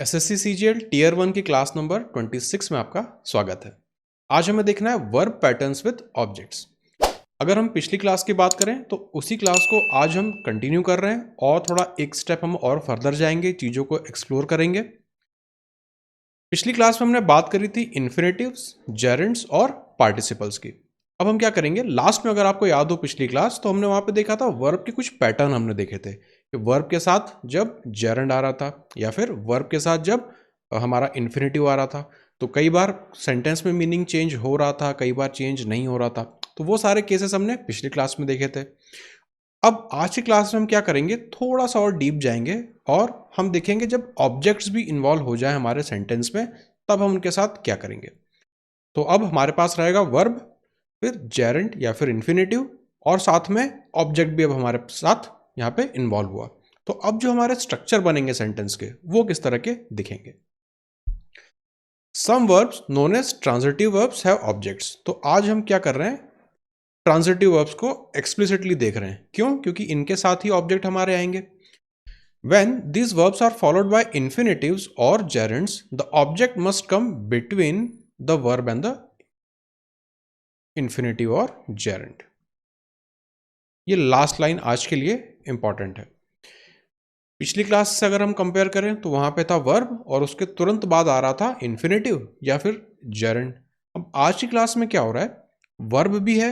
SSC CGL tier 1 की class number 26 में आपका स्वागत है। आज हमें देखना है वर्ब पैटर्न्स विद ऑब्जेक्ट्स। अगर हम पिछली क्लास की बात करें तो उसी क्लास को आज हम कंटिन्यू कर रहे हैं और थोड़ा एक स्टेप हम और फर्दर जाएंगे, चीज़ों को एक्सप्लोर करेंगे। पिछली क्लास में हमने बात करी थी इन्फिनेटिव्स, जेरेंड्स और पार्टिसिपल्स की। अब हम क्या करेंगे, लास्ट में अगर आपको याद हो पिछली क्लास तो हमने वहाँ पे देखा था वर्ब के कुछ पैटर्न हमने देखे थे कि वर्ब के साथ जब जेरेंड आ रहा था या फिर वर्ब के साथ जब हमारा इन्फिनेटिव आ रहा था तो कई बार सेंटेंस में मीनिंग चेंज हो रहा था, कई बार चेंज नहीं हो रहा था। तो वो सारे केसेस हमने पिछली क्लास में देखे थे। अब आज की क्लास में हम क्या करेंगे, थोड़ा सा और डीप जाएंगे और हम देखेंगे जब ऑब्जेक्ट्स भी इन्वॉल्व हो जाए हमारे सेंटेंस में तब हम उनके साथ क्या करेंगे। तो अब हमारे पास रहेगा वर्ब, फिर जेरेंड या फिर इन्फिनेटिव और साथ में ऑब्जेक्ट भी अब हमारे साथ यहाँ पे इन्वॉल्व हुआ। तो अब जो हमारे स्ट्रक्चर बनेंगे सेंटेंस के वो किस तरह के दिखेंगे। Some verbs known as transitive verbs have objects. तो आज हम क्या कर रहे हैं, ट्रांजिटिव वर्ब्स को एक्सप्लिसिटली देख रहे हैं। क्यों? क्योंकि इनके साथ ही ऑब्जेक्ट हमारे आएंगे। When these verbs are followed by infinitives or gerunds, the object must come between the verb and the infinitive or gerund. ये लास्ट लाइन आज के लिए इंपॉर्टेंट है। पिछली क्लास से अगर हम कंपेयर करें तो वहां पे था वर्ब और उसके तुरंत बाद आ रहा था इन्फिनेटिव या फिर जेरंड। अब आज की क्लास में क्या हो रहा है, वर्ब भी है,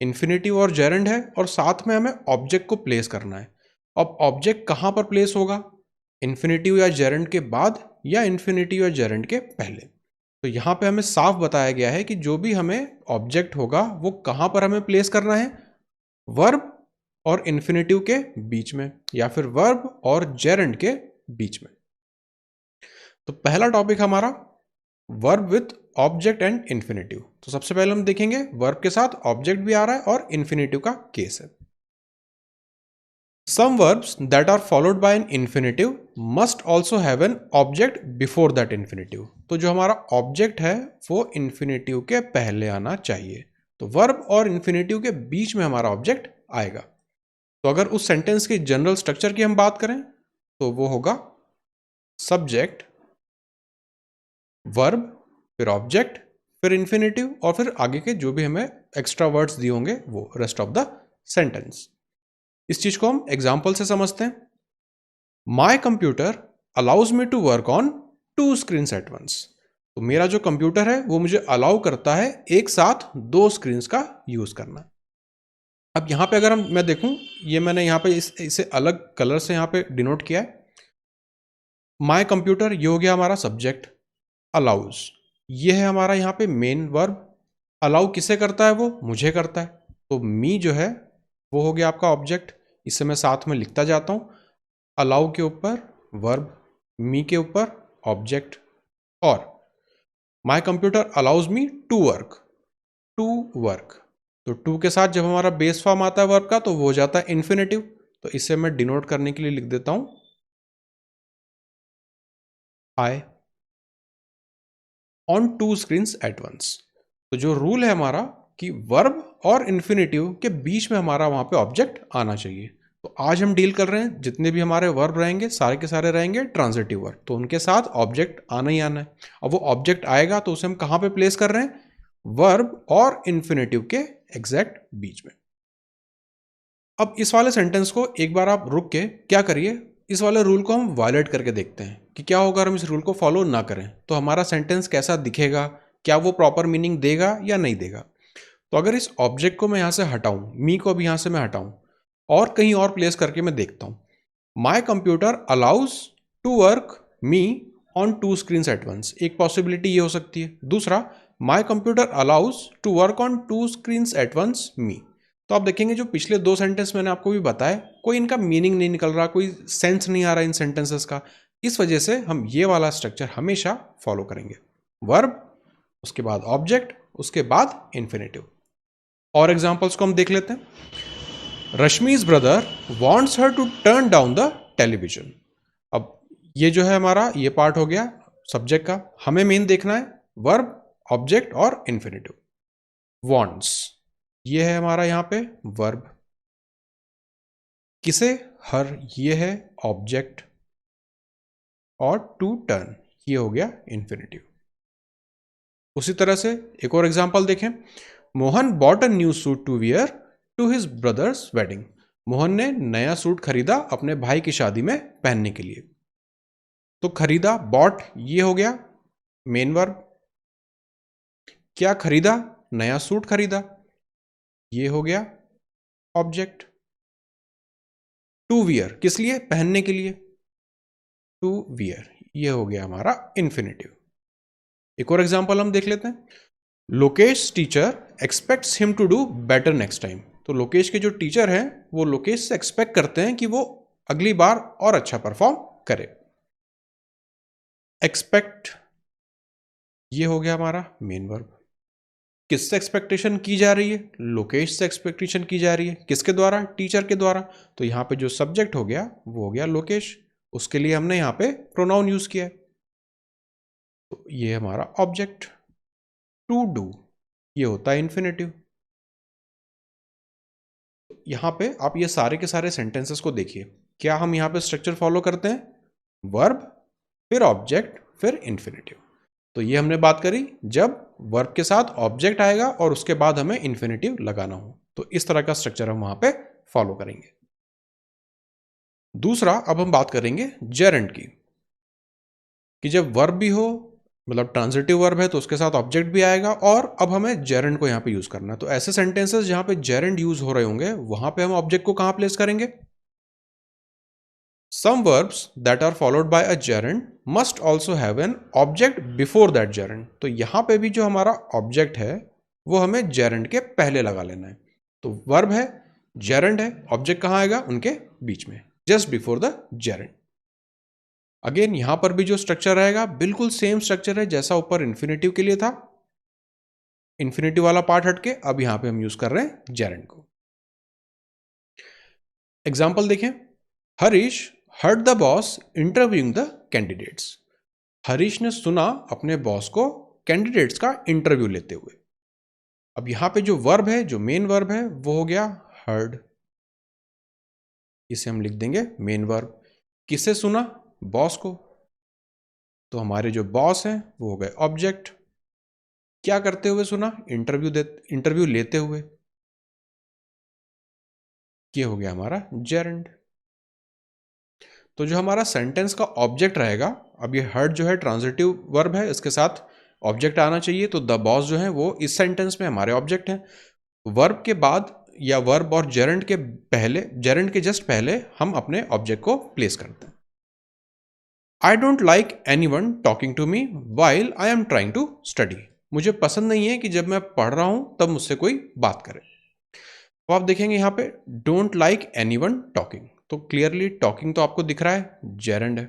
इन्फिनेटिव और जेरंड है और साथ में हमें ऑब्जेक्ट को प्लेस करना है। अब ऑब्जेक्ट कहां पर प्लेस होगा, इन्फिनेटिव या जेरंड के बाद या इन्फिनेटिव या जेरंड के पहले। तो यहाँ पे हमें साफ बताया गया है कि जो भी हमें ऑब्जेक्ट होगा वो कहां पर हमें प्लेस करना है, वर्ब और इन्फिनेटिव के बीच में या फिर वर्ब और जेरंड के बीच में। तो पहला टॉपिक हमारा verb with object and infinitive. तो सबसे पहले हम देखेंगे वर्ब के साथ ऑब्जेक्ट भी आ रहा है और इन्फिनेटिव का केस है। Some verbs that are followed by an infinitive must also have an object before that infinitive. तो जो हमारा ऑब्जेक्ट है वो इन्फिनेटिव के पहले आना चाहिए। तो वर्ब और इन्फिनेटिव के बीच में हमारा ऑब्जेक्ट आएगा। तो अगर उस सेंटेंस की जनरल स्ट्रक्चर की हम बात करें तो वो होगा सब्जेक्ट, वर्ब, फिर ऑब्जेक्ट, फिर इन्फिनेटिव और फिर आगे के जो भी हमें एक्स्ट्रा वर्ड्स दिए होंगे वो रेस्ट ऑफ द सेंटेंस। इस चीज को हम एग्जाम्पल से समझते हैं। My computer allows me to work on 2 screens at once. तो मेरा जो कंप्यूटर है वो मुझे अलाउ करता है एक साथ 2 स्क्रीन्स का यूज करना। अब यहां पे अगर मैं देखूं, ये मैंने यहां पे इसे अलग कलर से यहां पे डिनोट किया है। माई कंप्यूटर ये हो गया हमारा सब्जेक्ट, अलाउज ये है हमारा यहाँ पे मेन वर्ब। अलाउ किसे करता है, वो मुझे करता है। तो मी जो है वो हो गया आपका ऑब्जेक्ट। इसे मैं साथ में लिखता जाता हूं, अलाउ के ऊपर वर्ब, मी के ऊपर ऑब्जेक्ट और my computer allows me to work. To work, तो टू के साथ जब हमारा बेस फॉर्म आता है वर्ब का तो वो हो जाता है इन्फिनेटिव। तो इसे मैं डिनोट करने के लिए लिख देता हूं आई ऑन 2 स्क्रीन्स एट वंस। तो जो रूल है हमारा कि वर्ब और इन्फिनेटिव के बीच में हमारा वहां पे ऑब्जेक्ट आना चाहिए। तो आज हम डील कर रहे हैं जितने भी हमारे वर्ब रहेंगे सारे के सारे रहेंगे ट्रांजिटिव वर्ब, तो उनके साथ ऑब्जेक्ट आना ही आना है। अब वो ऑब्जेक्ट आएगा तो उसे हम कहां पे प्लेस कर रहे हैं, वर्ब और इन्फिनेटिव के एग्जैक्ट बीच में। अब इस वाले सेंटेंस को एक बार आप रुक के क्या करिए, इस वाले रूल को हम वायलेट करके देखते हैं कि क्या होगा अगर हम इस रूल को फॉलो ना करें तो हमारा सेंटेंस कैसा दिखेगा, क्या वो प्रॉपर मीनिंग देगा या नहीं देगा। तो अगर इस ऑब्जेक्ट को मैं यहां से हटाऊं, मी को भी यहां से मैं हटाऊं और कहीं और प्लेस करके मैं देखता हूं, my computer allows to work me on 2 screen at once, एक पॉसिबिलिटी ये हो सकती है। दूसरा, my computer allows to work on 2 screen at once me. तो आप देखेंगे जो पिछले 2 सेंटेंस मैंने आपको भी बताया, कोई इनका मीनिंग नहीं निकल रहा, कोई सेंस नहीं आ रहा इन सेंटेंसेस का। इस वजह से हम ये वाला स्ट्रक्चर हमेशा फॉलो करेंगे, वर्ब, उसके बाद ऑब्जेक्ट, उसके बाद इन्फिनेटिव। और एग्जांपल्स को हम देख लेते हैं। रश्मि's brother wants her to turn down the television। अब ये जो है हमारा ये पार्ट हो गया सब्जेक्ट का, हमें मेन देखना है वर्ब, ऑब्जेक्ट और इन्फिनेटिव। wants ये है हमारा यहां पे वर्ब, किसे, हर ये है ऑब्जेक्ट और टू टर्न, ये हो गया इन्फिनेटिव। उसी तरह से एक और एग्जांपल देखें, Mohan bought a new suit to wear to his brother's wedding. Mohan ने नया सूट खरीदा अपने भाई की शादी में पहनने के लिए। तो खरीदा, बॉट, ये हो गया मेन वर्ब। क्या खरीदा? नया सूट खरीदा, ये हो गया ऑब्जेक्ट। टू वियर, किस लिए? पहनने के लिए, टू वियर, ये हो गया हमारा इन्फिनेटिव। एक और एग्जांपल हम देख लेते हैं, Lokesh teacher expects him to do better next time. तो लोकेश के जो टीचर हैं वो लोकेश से एक्सपेक्ट करते हैं कि वो अगली बार और अच्छा परफॉर्म करे। एक्सपेक्ट, ये हो गया हमारा मेन वर्ब। किससे एक्सपेक्टेशन की जा रही है? लोकेश से एक्सपेक्टेशन की जा रही है। किसके द्वारा? टीचर के द्वारा। तो यहां पे जो सब्जेक्ट हो गया वो हो गया लोकेश, उसके लिए हमने यहां पे प्रोनाउन यूज किया है, तो ये हमारा ऑब्जेक्ट। टू डू, ये होता है इन्फिनेटिव। यहां पे आप ये सारे के सारे सेंटेंसेस को देखिए, क्या हम यहां पे स्ट्रक्चर फॉलो करते हैं? वर्ब, फिर ऑब्जेक्ट, फिर इन्फिनेटिव। तो ये हमने बात करी जब वर्ब के साथ ऑब्जेक्ट आएगा और उसके बाद हमें इन्फिनेटिव लगाना हो, तो इस तरह का स्ट्रक्चर हम वहां पे फॉलो करेंगे। दूसरा, अब हम बात करेंगे जेरेंड की, कि जब वर्ब भी हो, मतलब ट्रांजिटिव वर्ब है तो उसके साथ ऑब्जेक्ट भी आएगा, और अब हमें जेरेंड को यहां पे यूज करना है। तो ऐसे सेंटेंसेस जहां पे जेरेंड यूज हो रहे होंगे वहां पे हम ऑब्जेक्ट को कहां प्लेस करेंगे? Some verbs that are followed by a gerund must also have an object before that gerund. तो यहां पे भी जो हमारा ऑब्जेक्ट है वो हमें gerund के पहले लगा लेना है। तो वर्ब है, gerund है, ऑब्जेक्ट कहां आएगा? उनके बीच में, just before the gerund। Again यहां पर भी जो स्ट्रक्चर रहेगा बिल्कुल सेम स्ट्रक्चर है जैसा ऊपर इन्फिनेटिव के लिए था। इन्फिनेटिव वाला पार्ट हटके अब यहां पे हम यूज कर रहे हैं gerund को। एग्जाम्पल देखें, Harish heard the boss interviewing the candidates। Harish ने सुना अपने बॉस को कैंडिडेट्स का इंटरव्यू लेते हुए। अब यहां पे जो वर्ब है, जो मेन वर्ब है, वो हो गया heard, इसे हम लिख देंगे मेन वर्ब। किसे सुना? बॉस को। तो हमारे जो बॉस हैं वो हो गए ऑब्जेक्ट। क्या करते हुए सुना? इंटरव्यू लेते हुए, ये हो गया हमारा जेरेंड। तो जो हमारा सेंटेंस का ऑब्जेक्ट रहेगा, अब ये हर्ड जो है ट्रांजिटिव वर्ब है, इसके साथ ऑब्जेक्ट आना चाहिए, तो द बॉस जो है वो इस सेंटेंस में हमारे ऑब्जेक्ट हैं। वर्ब के बाद या वर्ब और जेरेंड के पहले, जेरेंड के जस्ट पहले हम अपने ऑब्जेक्ट को प्लेस करते हैं। I don't like anyone talking to me while I am trying to study. मुझे पसंद नहीं है कि जब मैं पढ़ रहा हूं तब मुझसे कोई बात करे। तो आप देखेंगे यहां पे डोंट लाइक एनीवन टॉकिंग, तो क्लियरली टॉकिंग तो आपको दिख रहा है, जेरेंड है।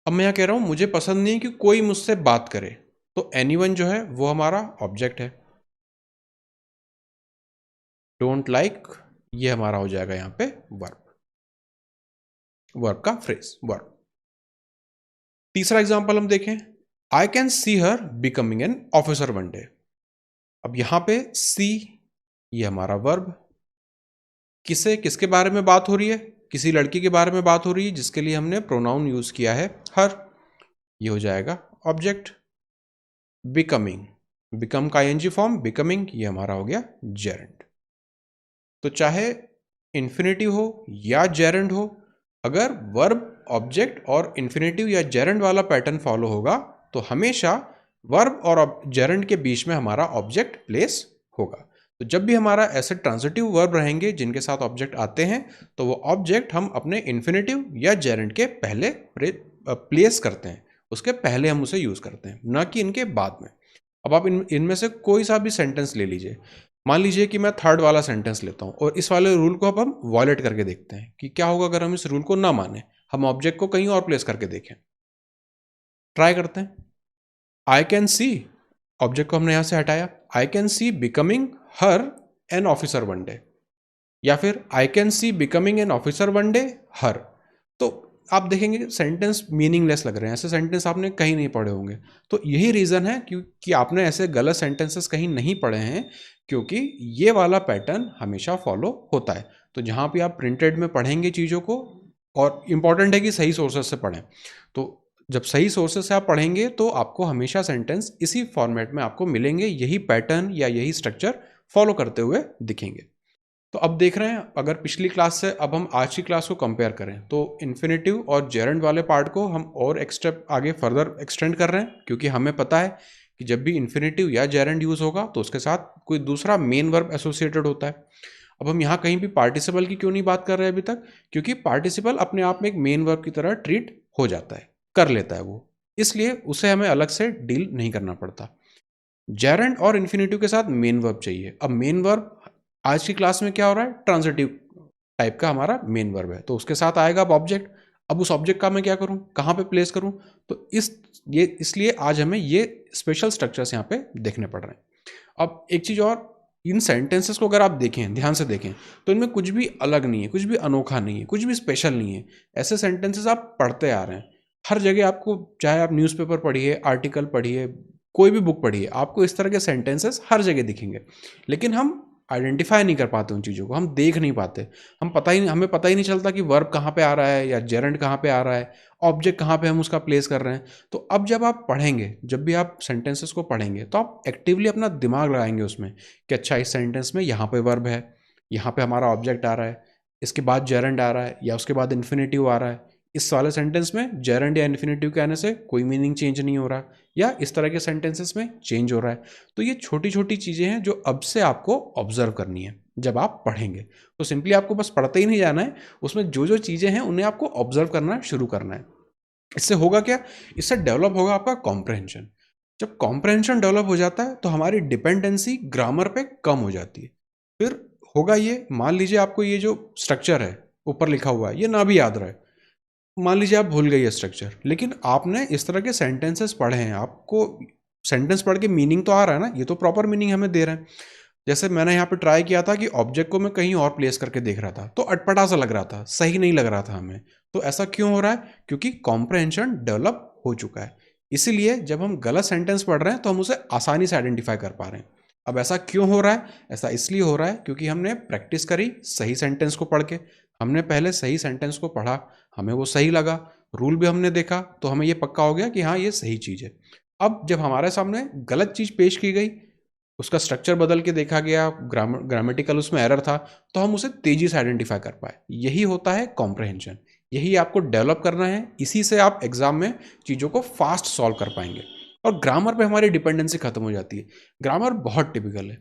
अब मैं यहां कह रहा हूं मुझे पसंद नहीं कि कोई मुझसे बात करे, तो एनीवन जो है वो हमारा ऑब्जेक्ट है। डोंट लाइक, ये हमारा हो जाएगा यहां पे वर्ब, वर्ब का फ्रेज, वर्ब। तीसरा एग्जांपल हम देखें, आई can C her becoming an officer one day. अब यहां पे सी, ये हमारा वर्ब। किसे, किसके बारे में बात हो रही है? किसी लड़की के बारे में बात हो रही है जिसके लिए हमने प्रोनाउन यूज किया है हर, ये हो जाएगा ऑब्जेक्ट। बिकमिंग, बिकम का आईएनजी फॉर्म, बिकमिंग, ये हमारा हो गया जेरेंड। तो चाहे इन्फिनेटिव हो या जेरेंड हो, अगर वर्ब, ऑब्जेक्ट और इन्फिनेटिव या जेरेंड वाला पैटर्न फॉलो होगा तो हमेशा वर्ब और जेरेंड के बीच में हमारा ऑब्जेक्ट प्लेस होगा। तो जब भी हमारा ऐसे ट्रांजिटिव वर्ब रहेंगे जिनके साथ ऑब्जेक्ट आते हैं तो वो ऑब्जेक्ट हम अपने इन्फिनेटिव या जेरेंड के पहले प्लेस करते हैं, उसके पहले हम उसे यूज करते हैं, ना कि इनके बाद में। अब आप इनमें से कोई सा भी सेंटेंस ले लीजिए, मान लीजिए कि मैं थर्ड वाला सेंटेंस लेता हूं और इस वाले रूल को अब हम वॉयलेट करके देखते हैं कि क्या होगा अगर हम इस रूल को ना माने, हम ऑब्जेक्ट को कहीं और प्लेस करके देखें। ट्राई करते हैं। आई कैन सी, ऑब्जेक्ट को हमने यहां से हटाया, I can see becoming her an officer one day, या फिर I can see becoming an officer one day her. तो आप देखेंगे सेंटेंस मीनिंगलेस लग रहे हैं, ऐसे सेंटेंस आपने कहीं नहीं पढ़े होंगे। तो यही रीजन है कि आपने ऐसे गलत सेंटेंसेस कहीं नहीं पढ़े हैं, क्योंकि ये वाला पैटर्न हमेशा फॉलो होता है। तो जहां भी आप प्रिंटेड में पढ़ेंगे चीजों को, और इम्पॉर्टेंट है कि सही सोर्सेस से पढ़ें। तो जब सही सोर्सेस से आप पढ़ेंगे तो आपको हमेशा सेंटेंस इसी फॉर्मेट में आपको मिलेंगे, यही पैटर्न या यही स्ट्रक्चर फॉलो करते हुए दिखेंगे। तो अब देख रहे हैं, अगर पिछली क्लास से अब हम आज की क्लास को कंपेयर करें तो इन्फिनेटिव और जेरेंड वाले पार्ट को हम और एक स्टेप आगे फर्दर एक्सटेंड कर रहे हैं, क्योंकि हमें पता है कि जब भी इन्फिनेटिव या जेरेंड यूज होगा तो उसके साथ कोई दूसरा मेन वर्ब एसोसिएटेड होता है। अब हम यहाँ कहीं भी पार्टिसिपल की क्यों नहीं बात कर रहे हैं अभी तक, क्योंकि पार्टिसिपल अपने आप में एक मेन वर्ब की तरह ट्रीट हो जाता है, कर लेता है वो, इसलिए उसे हमें अलग से डील नहीं करना पड़ता। जेरेंड और इन्फिनेटिव के साथ मेन वर्ब चाहिए। अब मेन वर्ब आज की क्लास में क्या हो रहा है, ट्रांजिटिव टाइप का हमारा मेन वर्ब है, तो उसके साथ आएगा अब ऑब्जेक्ट। अब उस ऑब्जेक्ट का मैं क्या करूं, कहां पे प्लेस करूं, तो इसलिए आज हमें ये स्पेशल स्ट्रक्चर्स यहाँ पे देखने पड़ रहे हैं। अब एक चीज और, इन सेंटेंसेस को अगर आप देखें, ध्यान से देखें, तो इनमें कुछ भी अलग नहीं है, कुछ भी अनोखा नहीं है, कुछ भी स्पेशल नहीं है। ऐसे सेंटेंसेस आप पढ़ते आ रहे हैं हर जगह, आपको चाहे आप न्यूज़पेपर पढ़िए, आर्टिकल पढ़िए, कोई भी बुक पढ़िए, आपको इस तरह के सेंटेंसेस हर जगह दिखेंगे। लेकिन हम आइडेंटिफाई नहीं कर पाते उन चीज़ों को, हम देख नहीं पाते, हमें पता ही नहीं चलता कि वर्ब कहाँ पे आ रहा है या जेरेंड कहाँ पे आ रहा है, ऑब्जेक्ट कहाँ पे हम उसका प्लेस कर रहे हैं। तो अब जब आप पढ़ेंगे, जब भी आप सेंटेंसेस को पढ़ेंगे, तो आप एक्टिवली अपना दिमाग लगाएंगे उसमें कि अच्छा इस सेंटेंस में यहाँ पे वर्ब है, यहाँ पे हमारा ऑब्जेक्ट आ रहा है, इसके बाद जेरेंड आ रहा है या उसके बाद इन्फिनेटिव आ रहा है। इस वाले सेंटेंस में जेरेंड या इन्फिनेटिव के आने से कोई मीनिंग चेंज नहीं हो रहा, या इस तरह के सेंटेंसेस में चेंज हो रहा है। तो ये छोटी छोटी चीज़ें हैं जो अब से आपको ऑब्जर्व करनी है जब आप पढ़ेंगे। तो सिंपली आपको बस पढ़ते ही नहीं जाना है, उसमें जो जो चीज़ें हैं उन्हें आपको ऑब्जर्व करना शुरू करना है। इससे होगा क्या, इससे डेवलप होगा आपका कॉम्प्रहेंशन। जब कॉम्प्रहेंशन डेवलप हो जाता है तो हमारी डिपेंडेंसी ग्रामर पे कम हो जाती है। फिर होगा ये, मान लीजिए आपको ये जो स्ट्रक्चर है ऊपर लिखा हुआ है ये ना भी याद रहे, मान लीजिए आप भूल गए ये स्ट्रक्चर, लेकिन आपने इस तरह के सेंटेंसेस पढ़े हैं, आपको सेंटेंस पढ़ के मीनिंग तो आ रहा है ना, ये तो प्रॉपर मीनिंग हमें दे रहे हैं। जैसे मैंने यहाँ पे ट्राई किया था कि ऑब्जेक्ट को मैं कहीं और प्लेस करके देख रहा था, तो अटपटा सा लग रहा था, सही नहीं लग रहा था हमें। तो ऐसा क्यों हो रहा है, क्योंकि कॉम्प्रहेंशन डेवलप हो चुका है। इसीलिए जब हम गलत सेंटेंस पढ़ रहे हैं तो हम उसे आसानी से आइडेंटिफाई कर पा रहे हैं। अब ऐसा क्यों हो रहा है, ऐसा इसलिए हो रहा है क्योंकि हमने प्रैक्टिस करी सही सेंटेंस को पढ़ के, हमने पहले सही सेंटेंस को पढ़ा, हमें वो सही लगा, रूल भी हमने देखा, तो हमें ये पक्का हो गया कि हाँ ये सही चीज़ है। अब जब हमारे सामने गलत चीज़ पेश की गई, उसका स्ट्रक्चर बदल के देखा गया, ग्रामेटिकल उसमें एरर था, तो हम उसे तेजी से आइडेंटिफाई कर पाए। यही होता है कॉम्प्रहेंशन, यही आपको डेवलप करना है, इसी से आप एग्जाम में चीज़ों को फास्ट सॉल्व कर पाएंगे। और ग्रामर पे हमारी डिपेंडेंसी खत्म हो जाती है। ग्रामर बहुत टिपिकल है,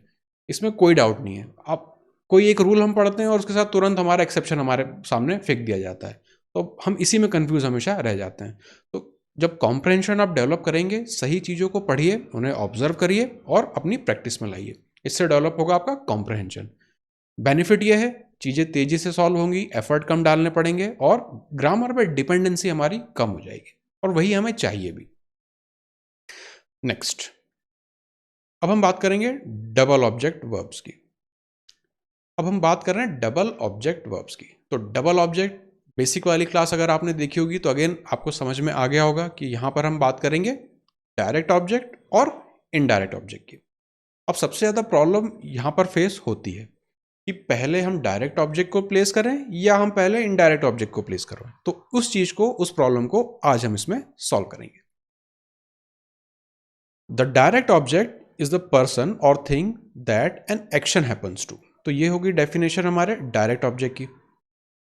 इसमें कोई डाउट नहीं है। आप कोई एक रूल हम पढ़ते हैं और उसके साथ तुरंत हमारा एक्सेप्शन हमारे सामने फेंक दिया जाता है, तो हम इसी में कंफ्यूज हमेशा रह जाते हैं। तो जब कॉम्प्रहेंशन आप डेवलप करेंगे, सही चीज़ों को पढ़िए, उन्हें ऑब्जर्व करिए और अपनी प्रैक्टिस में लाइए, इससे डेवलप होगा आपका कॉम्प्रहेंशन। बेनिफिट ये है, चीज़ें तेज़ी से सॉल्व होंगी, एफर्ट कम डालने पड़ेंगे और ग्रामर पे डिपेंडेंसी हमारी कम हो जाएगी, और वही हमें चाहिए भी। नेक्स्ट, अब हम बात करेंगे डबल ऑब्जेक्ट वर्ब्स की। अब हम बात कर रहे हैं डबल ऑब्जेक्ट वर्ब्स की। तो डबल ऑब्जेक्ट बेसिक वाली क्लास अगर आपने देखी होगी तो अगेन आपको समझ में आ गया होगा कि यहाँ पर हम बात करेंगे डायरेक्ट ऑब्जेक्ट और इनडायरेक्ट ऑब्जेक्ट की। अब सबसे ज़्यादा प्रॉब्लम यहाँ पर फेस होती है कि पहले हम डायरेक्ट ऑब्जेक्ट को प्लेस करें या हम पहले इनडायरेक्ट ऑब्जेक्ट को प्लेस करें। तो उस चीज़ को, उस प्रॉब्लम को आज हम इसमें सॉल्व करेंगे। The direct object is the person or thing that an action happens to. तो ये होगी डेफिनेशन हमारे डायरेक्ट ऑब्जेक्ट की।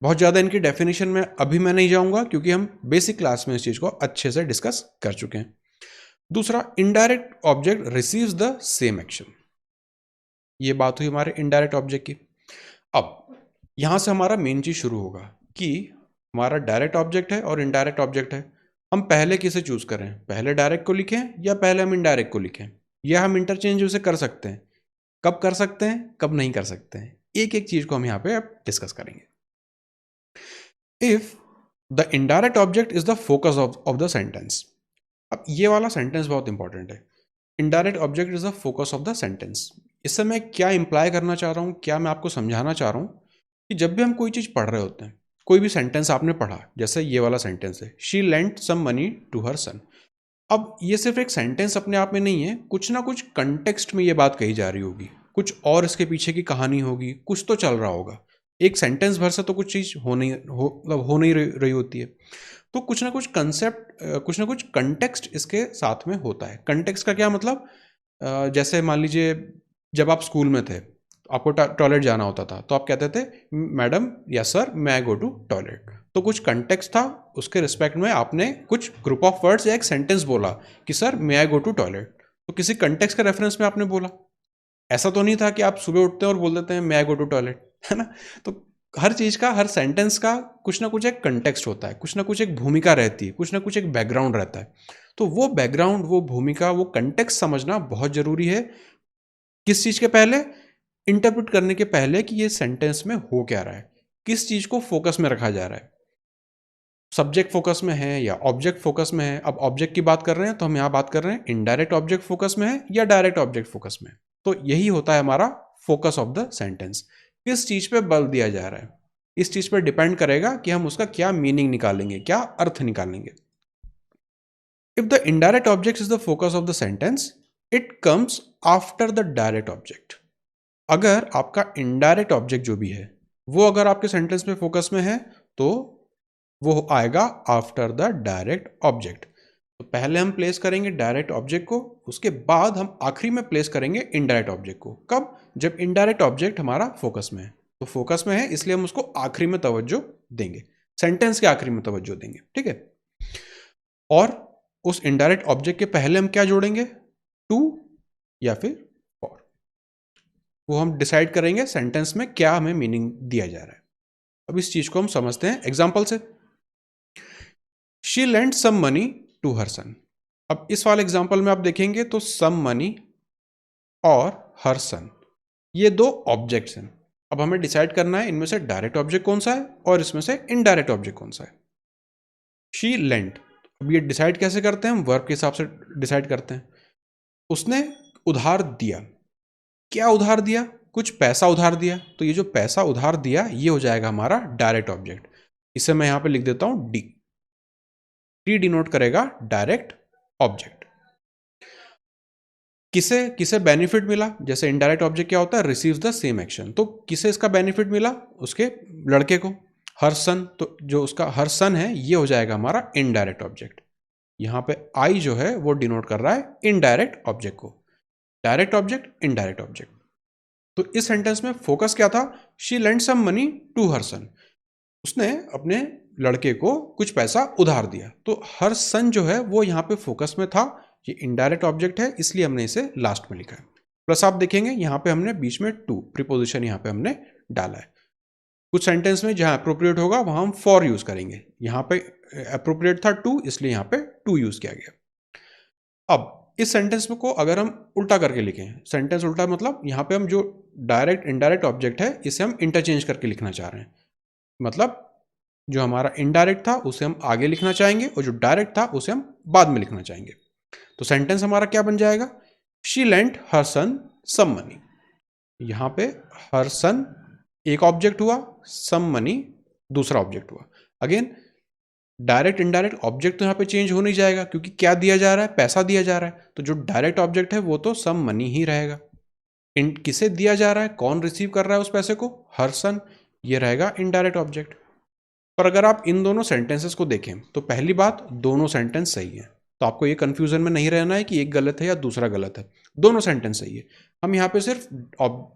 बहुत ज़्यादा इनकी डेफिनेशन में अभी मैं नहीं जाऊंगा क्योंकि हम बेसिक क्लास में इस चीज़ को अच्छे से डिस्कस कर चुके हैं। दूसरा, indirect object receives the same action. ये बात हुई हमारे इनडायरेक्ट ऑब्जेक्ट की। अब यहां से हमारा मेन चीज शुरू होगा कि हमारा डायरेक्ट ऑब्जेक्ट है और इनडायरेक्ट ऑब्जेक्ट है, हम पहले किसे चूज करें, पहले डायरेक्ट को लिखें या पहले हम इनडायरेक्ट को लिखें, या हम इंटरचेंज उसे कर सकते हैं। कब कर सकते हैं, कब नहीं कर सकते हैं, एक एक चीज को हम यहां पे अब डिस्कस करेंगे। If the indirect object is the focus of the sentence. अब ये वाला सेंटेंस बहुत इंपॉर्टेंट है। Indirect object is the focus of the sentence. इससे मैं क्या इंप्लाई करना चाह रहा हूँ, क्या मैं आपको समझाना चाह रहा हूँ कि जब भी हम कोई चीज़ पढ़ रहे होते हैं, कोई भी सेंटेंस आपने पढ़ा, जैसे ये वाला सेंटेंस है, she lent some money to her son. अब ये सिर्फ एक सेंटेंस अपने आप में नहीं है, कुछ ना कुछ कंटेक्स्ट में ये बात कही जा रही होगी, कुछ और इसके पीछे की कहानी होगी, कुछ तो चल रहा होगा। एक सेंटेंस भर से तो कुछ चीज़ हो नहीं रही होती है। तो कुछ ना कुछ कंसेप्ट, कुछ ना कुछ कंटेक्स्ट इसके साथ में होता है। कंटेक्स्ट का क्या मतलब, जैसे मान लीजिए जब आप स्कूल में थे, आपको टॉयलेट जाना होता था, तो आप कहते थे मैडम या सर मैं आई गो टू टॉयलेट। तो कुछ कंटेक्स्ट था, उसके रिस्पेक्ट में आपने कुछ ग्रुप ऑफ वर्ड्स या एक सेंटेंस बोला कि sir may I go to toilet. तो किसी कंटेक्स्ट का रेफरेंस में आपने बोला। ऐसा तो नहीं था कि आप सुबह उठते हैं और बोल देते हैं मे आई गो टू टॉयलेट, है ना। तो हर चीज़ का, हर सेंटेंस का कुछ ना कुछ एक कंटेक्स्ट होता है, कुछ ना कुछ एक भूमिका रहती है, कुछ ना कुछ एक बैकग्राउंड रहता है। तो वो बैकग्राउंड, वो भूमिका, वो कंटेक्स्ट समझना बहुत ज़रूरी है। किस चीज़ के पहले, इंटरप्रेट करने के पहले कि ये सेंटेंस में हो क्या रहा है, किस चीज़ को फोकस में रखा जा रहा है, सब्जेक्ट फोकस में है या ऑब्जेक्ट फोकस में है। अब ऑब्जेक्ट की बात कर रहे हैं तो हम यहाँ बात कर रहे हैं इनडायरेक्ट ऑब्जेक्ट फोकस में है या डायरेक्ट ऑब्जेक्ट फोकस में है। तो यही होता है हमारा फोकस ऑफ द सेंटेंस। किस चीज़ पे बल दिया जा रहा है, इस चीज़ पे डिपेंड करेगा कि हम उसका क्या मीनिंग निकालेंगे, क्या अर्थ निकालेंगे। If the indirect object is the focus of the sentence, it comes after the direct object. अगर आपका इनडायरेक्ट ऑब्जेक्ट जो भी है वो अगर आपके सेंटेंस में फोकस में है तो वो आएगा आफ्टर द डायरेक्ट ऑब्जेक्ट। तो पहले हम प्लेस करेंगे डायरेक्ट ऑब्जेक्ट को, उसके बाद हम आखिरी में प्लेस करेंगे इनडायरेक्ट ऑब्जेक्ट को। कब? जब इनडायरेक्ट ऑब्जेक्ट हमारा फोकस में है। तो फोकस में है इसलिए हम उसको आखिरी में तवज्जो देंगे, सेंटेंस के आखिरी में तवज्जो देंगे, ठीक है। और उस इनडायरेक्ट ऑब्जेक्ट के पहले हम क्या जोड़ेंगे, टू या फिर फॉर। वो हम डिसाइड करेंगे सेंटेंस में क्या हमें मीनिंग दिया जा रहा है। अब इस चीज को हम समझते हैं एग्जाम्पल से। She lent some money to her son. अब इस वाले एग्जाम्पल में आप देखेंगे तो सम मनी और हर सन ये दो ऑब्जेक्ट्स हैं। अब हमें डिसाइड करना है इनमें से डायरेक्ट ऑब्जेक्ट कौन सा है और इसमें से इनडायरेक्ट ऑब्जेक्ट कौन सा है। शी लेंट, अब ये डिसाइड कैसे करते हैं, हम वर्ब के हिसाब से डिसाइड करते हैं। उसने उधार दिया। क्या उधार दिया? कुछ पैसा उधार दिया। तो ये जो पैसा उधार दिया ये हो जाएगा हमारा डायरेक्ट ऑब्जेक्ट। इसे मैं यहां पे लिख देता हूं डी। डी डिनोट करेगा डायरेक्ट ऑब्जेक्ट। किसे किसे बेनिफिट मिला, जैसे इनडायरेक्ट ऑब्जेक्ट क्या होता है, रिसीव्स द सेम एक्शन। तो किसे इसका बेनिफिट मिला, उसके लड़के को, हर सन। तो जो उसका हर सन है ये हो जाएगा हमारा इनडायरेक्ट ऑब्जेक्ट। यहां पे आई जो है वो डिनोट कर रहा है इनडायरेक्ट ऑब्जेक्ट को। Direct object, indirect object. तो इस सेंटेंस में फोकस क्या था, she lent some money to her son. उसने अपने लड़के को कुछ पैसा उधार दिया। तो हर सन जो है वो यहाँ पे फोकस में था। ये इनडायरेक्ट ऑब्जेक्ट है इसलिए हमने इसे लास्ट में लिखा है। प्लस आप देखेंगे यहाँ पे हमने बीच में टू प्रीपोजिशन यहाँ पे हमने डाला है। कुछ सेंटेंस में जहाँ अप्रोप्रिएट होगा वहाँ हम फॉर यूज करेंगे। यहाँ पे अप्रोप्रिएट था टू इसलिए यहाँ पे टू यूज किया गया। अब इस सेंटेंस को अगर हम उल्टा करके लिखें, सेंटेंस उल्टा मतलब यहाँ पे हम जो डायरेक्ट इनडायरेक्ट ऑब्जेक्ट है इसे हम इंटरचेंज करके लिखना चाह रहे हैं। मतलब जो हमारा इनडायरेक्ट था उसे हम आगे लिखना चाहेंगे और जो डायरेक्ट था उसे हम बाद में लिखना चाहेंगे। तो सेंटेंस हमारा क्या बन जाएगा, she lent her son some money. यहाँ पे हर सन एक ऑब्जेक्ट हुआ, सम मनी दूसरा ऑब्जेक्ट हुआ। अगेन डायरेक्ट इनडायरेक्ट ऑब्जेक्ट तो यहाँ पे चेंज हो नहीं जाएगा क्योंकि क्या दिया जा रहा है, पैसा दिया जा रहा है। तो जो डायरेक्ट ऑब्जेक्ट है वो तो सम मनी ही रहेगा। इन किसे दिया जा रहा है, कौन रिसीव कर रहा है उस पैसे को, हर सन, ये रहेगा इनडायरेक्ट ऑब्जेक्ट। पर अगर आप इन दोनों सेंटेंसेस को देखें तो पहली बात, दोनों सेंटेंस सही है। तो आपको ये कंफ्यूजन में नहीं रहना है कि एक गलत है या दूसरा गलत है, दोनों सेंटेंस सही है। हम यहाँ पे सिर्फ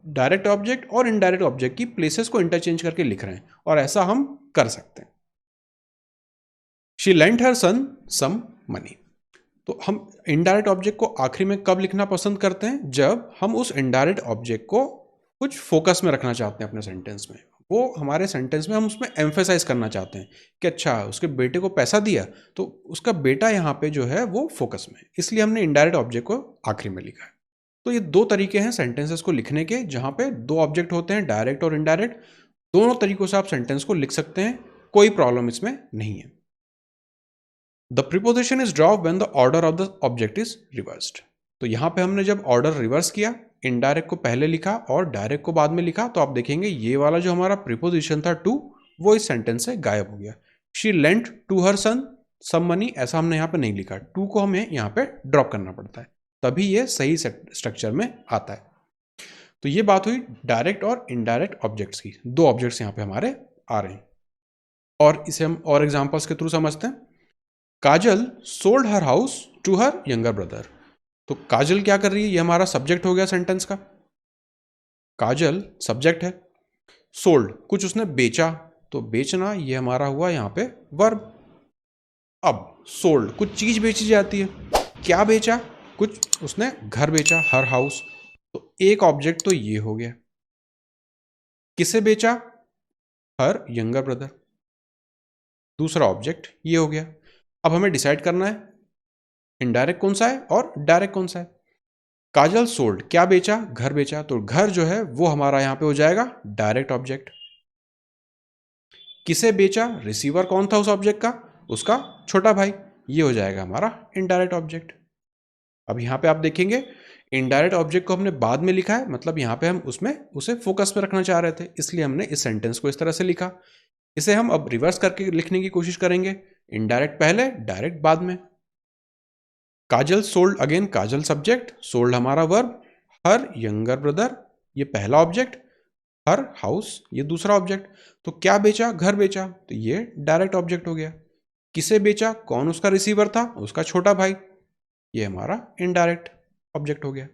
डायरेक्ट ऑब्जेक्ट और इनडायरेक्ट ऑब्जेक्ट की प्लेसेस को इंटरचेंज करके लिख रहे हैं और ऐसा हम कर सकते हैं। She lent her son some money. तो हम इनडायरेक्ट ऑब्जेक्ट को आखिरी में कब लिखना पसंद करते हैं, जब हम उस इनडायरेक्ट ऑब्जेक्ट को कुछ फोकस में रखना चाहते हैं अपने सेंटेंस में। वो हमारे सेंटेंस में हम उसमें एम्फेसाइज करना चाहते हैं कि अच्छा उसके बेटे को पैसा दिया तो उसका बेटा यहाँ पे जो है वो फोकस में है, इसलिए हमने इनडायरेक्ट ऑब्जेक्ट को आखिरी में लिखा है। तो ये दो तरीके हैं सेंटेंसेस को लिखने के, जहाँ पे दो ऑब्जेक्ट होते हैं, डायरेक्ट और इनडायरेक्ट। दोनों तरीकों से आप सेंटेंस को लिख सकते हैं, कोई प्रॉब्लम इसमें नहीं है। The preposition is drop when the order of the object is reversed. तो यहाँ पे हमने जब ऑर्डर रिवर्स किया, इनडायरेक्ट को पहले लिखा और डायरेक्ट को बाद में लिखा, तो आप देखेंगे ये वाला जो हमारा प्रीपोजिशन था टू वो इस सेंटेंस से गायब हो गया। She lent to her son some money ऐसा हमने यहाँ पे नहीं लिखा, टू को हमें यहाँ पे ड्रॉप करना पड़ता है, तभी ये सही स्ट्रक्चर में आता है। तो ये बात हुई डायरेक्ट और इनडायरेक्ट ऑब्जेक्ट्स की। दो ऑब्जेक्ट्स यहाँ पे हमारे आ रहे हैं और इसे हम और एग्जांपल्स के थ्रू समझते हैं। Kajal sold her house to her younger brother. तो काजल क्या कर रही है, ये हमारा सब्जेक्ट हो गया सेंटेंस का। काजल सब्जेक्ट है, सोल्ड कुछ उसने बेचा, तो बेचना ये हमारा हुआ यहाँ पे वर्ब। अब सोल्ड कुछ चीज बेची जाती है, क्या बेचा, कुछ उसने घर बेचा, हर हाउस। तो एक ऑब्जेक्ट तो ये हो गया, किसे बेचा, हर यंगर ब्रदर। दूसरा ऑब्जेक्ट ये हो गया। अब हमें डिसाइड करना है इनडायरेक्ट कौन सा है और डायरेक्ट कौन सा है। काजल सोल्ड क्या बेचा, घर बेचा, तो घर जो है वो हमारा यहां पे हो जाएगा डायरेक्ट ऑब्जेक्ट। किसे बेचा, रिसीवर कौन था उस ऑब्जेक्ट का, उसका छोटा भाई, ये हो जाएगा हमारा इनडायरेक्ट ऑब्जेक्ट। अब यहां पे आप देखेंगे इनडायरेक्ट ऑब्जेक्ट को हमने बाद में लिखा है, मतलब यहां पे हम उसमें उसे फोकस में रखना चाह रहे थे, इसलिए हमने इस सेंटेंस को इस तरह से लिखा। इसे हम अब रिवर्स करके लिखने की कोशिश करेंगे, इनडायरेक्ट पहले डायरेक्ट बाद में। काजल सोल्ड, अगेन काजल सब्जेक्ट, सोल्ड हमारा वर्ब, हर यंगर ब्रदर ये पहला ऑब्जेक्ट, हर हाउस ये दूसरा ऑब्जेक्ट। तो क्या बेचा, घर बेचा, तो ये डायरेक्ट ऑब्जेक्ट हो गया। किसे बेचा, कौन उसका रिसीवर था, उसका छोटा भाई, ये हमारा इनडायरेक्ट ऑब्जेक्ट हो गया।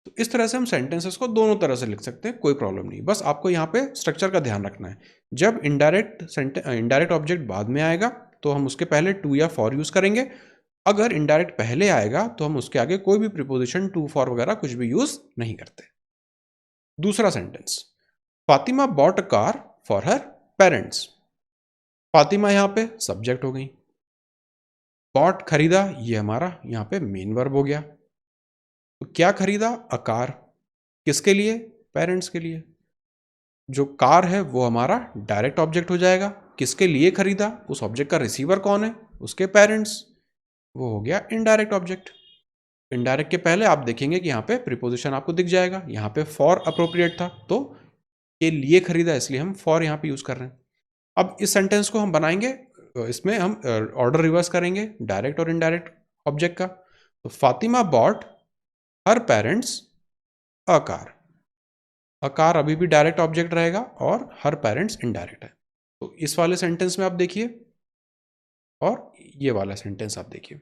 तो इस तरह से हम सेंटेंसेस को दोनों तरह से लिख सकते हैं, कोई प्रॉब्लम नहीं। बस आपको यहाँ पे स्ट्रक्चर का ध्यान रखना है। जब इनडायरेक्ट ऑब्जेक्ट बाद में आएगा तो हम उसके पहले टू या फॉर यूज करेंगे। अगर इनडायरेक्ट पहले आएगा तो हम उसके आगे कोई भी प्रीपोजिशन टू फॉर वगैरह कुछ भी यूज नहीं करते। दूसरा sentence, Fatima bought a car for her parents. Fatima यहां पे सब्जेक्ट हो गई, बॉट खरीदा ये हमारा यहां पे मेन वर्ब हो गया। तो क्या खरीदा, अ कार, किसके लिए, पेरेंट्स के लिए। जो कार है वो हमारा डायरेक्ट ऑब्जेक्ट हो जाएगा, किसके लिए खरीदा, उस ऑब्जेक्ट का रिसीवर कौन है, उसके पेरेंट्स, वो हो गया इनडायरेक्ट ऑब्जेक्ट। इनडायरेक्ट के पहले आप देखेंगे कि यहाँ पे प्रीपोजिशन आपको दिख जाएगा, यहाँ पे फॉर अप्रोप्रिएट था तो के लिए खरीदा, इसलिए हम फॉर यहाँ पे यूज कर रहे हैं। अब इस सेंटेंस को हम बनाएंगे, इसमें हम ऑर्डर रिवर्स करेंगे डायरेक्ट और इनडायरेक्ट ऑब्जेक्ट का। तो Fatima bought her parents a car, a car अभी भी डायरेक्ट ऑब्जेक्ट रहेगा और हर पेरेंट्स इनडायरेक्ट है। तो इस वाले सेंटेंस में आप देखिए और ये वाला सेंटेंस आप देखिए,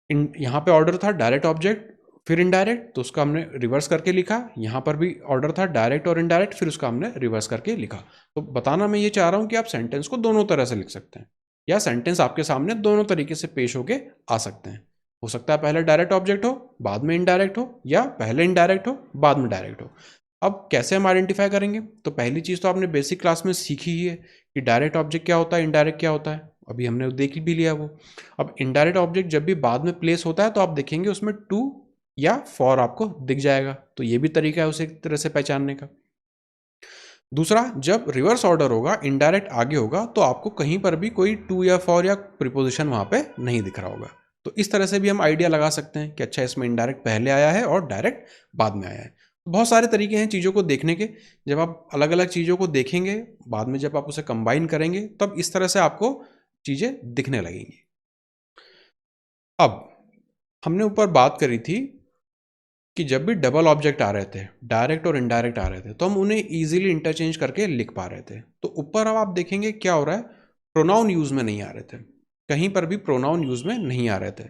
यहाँ पे ऑर्डर था डायरेक्ट ऑब्जेक्ट फिर इनडायरेक्ट, तो उसका हमने रिवर्स करके लिखा। यहाँ पर भी ऑर्डर था डायरेक्ट और इनडायरेक्ट, फिर उसका हमने रिवर्स करके लिखा। तो बताना मैं ये चाह रहा हूँ कि आप सेंटेंस को दोनों तरह से लिख सकते हैं, या सेंटेंस आपके सामने दोनों तरीके से पेश होके आ सकते हैं। हो सकता है पहले डायरेक्ट ऑब्जेक्ट हो बाद में इनडायरेक्ट हो, या पहले इनडायरेक्ट हो बाद में डायरेक्ट हो। अब कैसे हम आइडेंटिफाई करेंगे, तो पहली चीज़ तो आपने बेसिक क्लास में सीखी ही है कि डायरेक्ट ऑब्जेक्ट क्या होता है, इनडायरेक्ट क्या होता है, अभी हमने देख भी लिया वो। अब इनडायरेक्ट ऑब्जेक्ट जब भी बाद में प्लेस होता है तो आप देखेंगे उसमें टू या फॉर आपको दिख जाएगा, तो ये भी तरीका है उसे एक तरह से पहचानने का। दूसरा, जब रिवर्स ऑर्डर होगा, इनडायरेक्ट आगे होगा, तो आपको कहीं पर भी कोई टू या फॉर या प्रीपोजिशन वहां पे नहीं दिख रहा होगा। तो इस तरह से भी हम आइडिया लगा सकते हैं कि अच्छा इसमें इनडायरेक्ट पहले आया है और डायरेक्ट बाद में आया है। बहुत सारे तरीके हैं चीज़ों को देखने के। जब आप अलग अलग चीज़ों को देखेंगे बाद में, जब आप उसे कंबाइन करेंगे, तब इस तरह से आपको चीज़ें दिखने लगेंगी। अब हमने ऊपर बात करी थी कि जब भी डबल ऑब्जेक्ट आ रहे थे, डायरेक्ट और इनडायरेक्ट आ रहे थे, तो हम उन्हें इजीली इंटरचेंज करके लिख पा रहे थे। तो ऊपर अब आप देखेंगे क्या हो रहा है, प्रोनाउन यूज में नहीं आ रहे थे, कहीं पर भी प्रोनाउन यूज में नहीं आ रहे थे,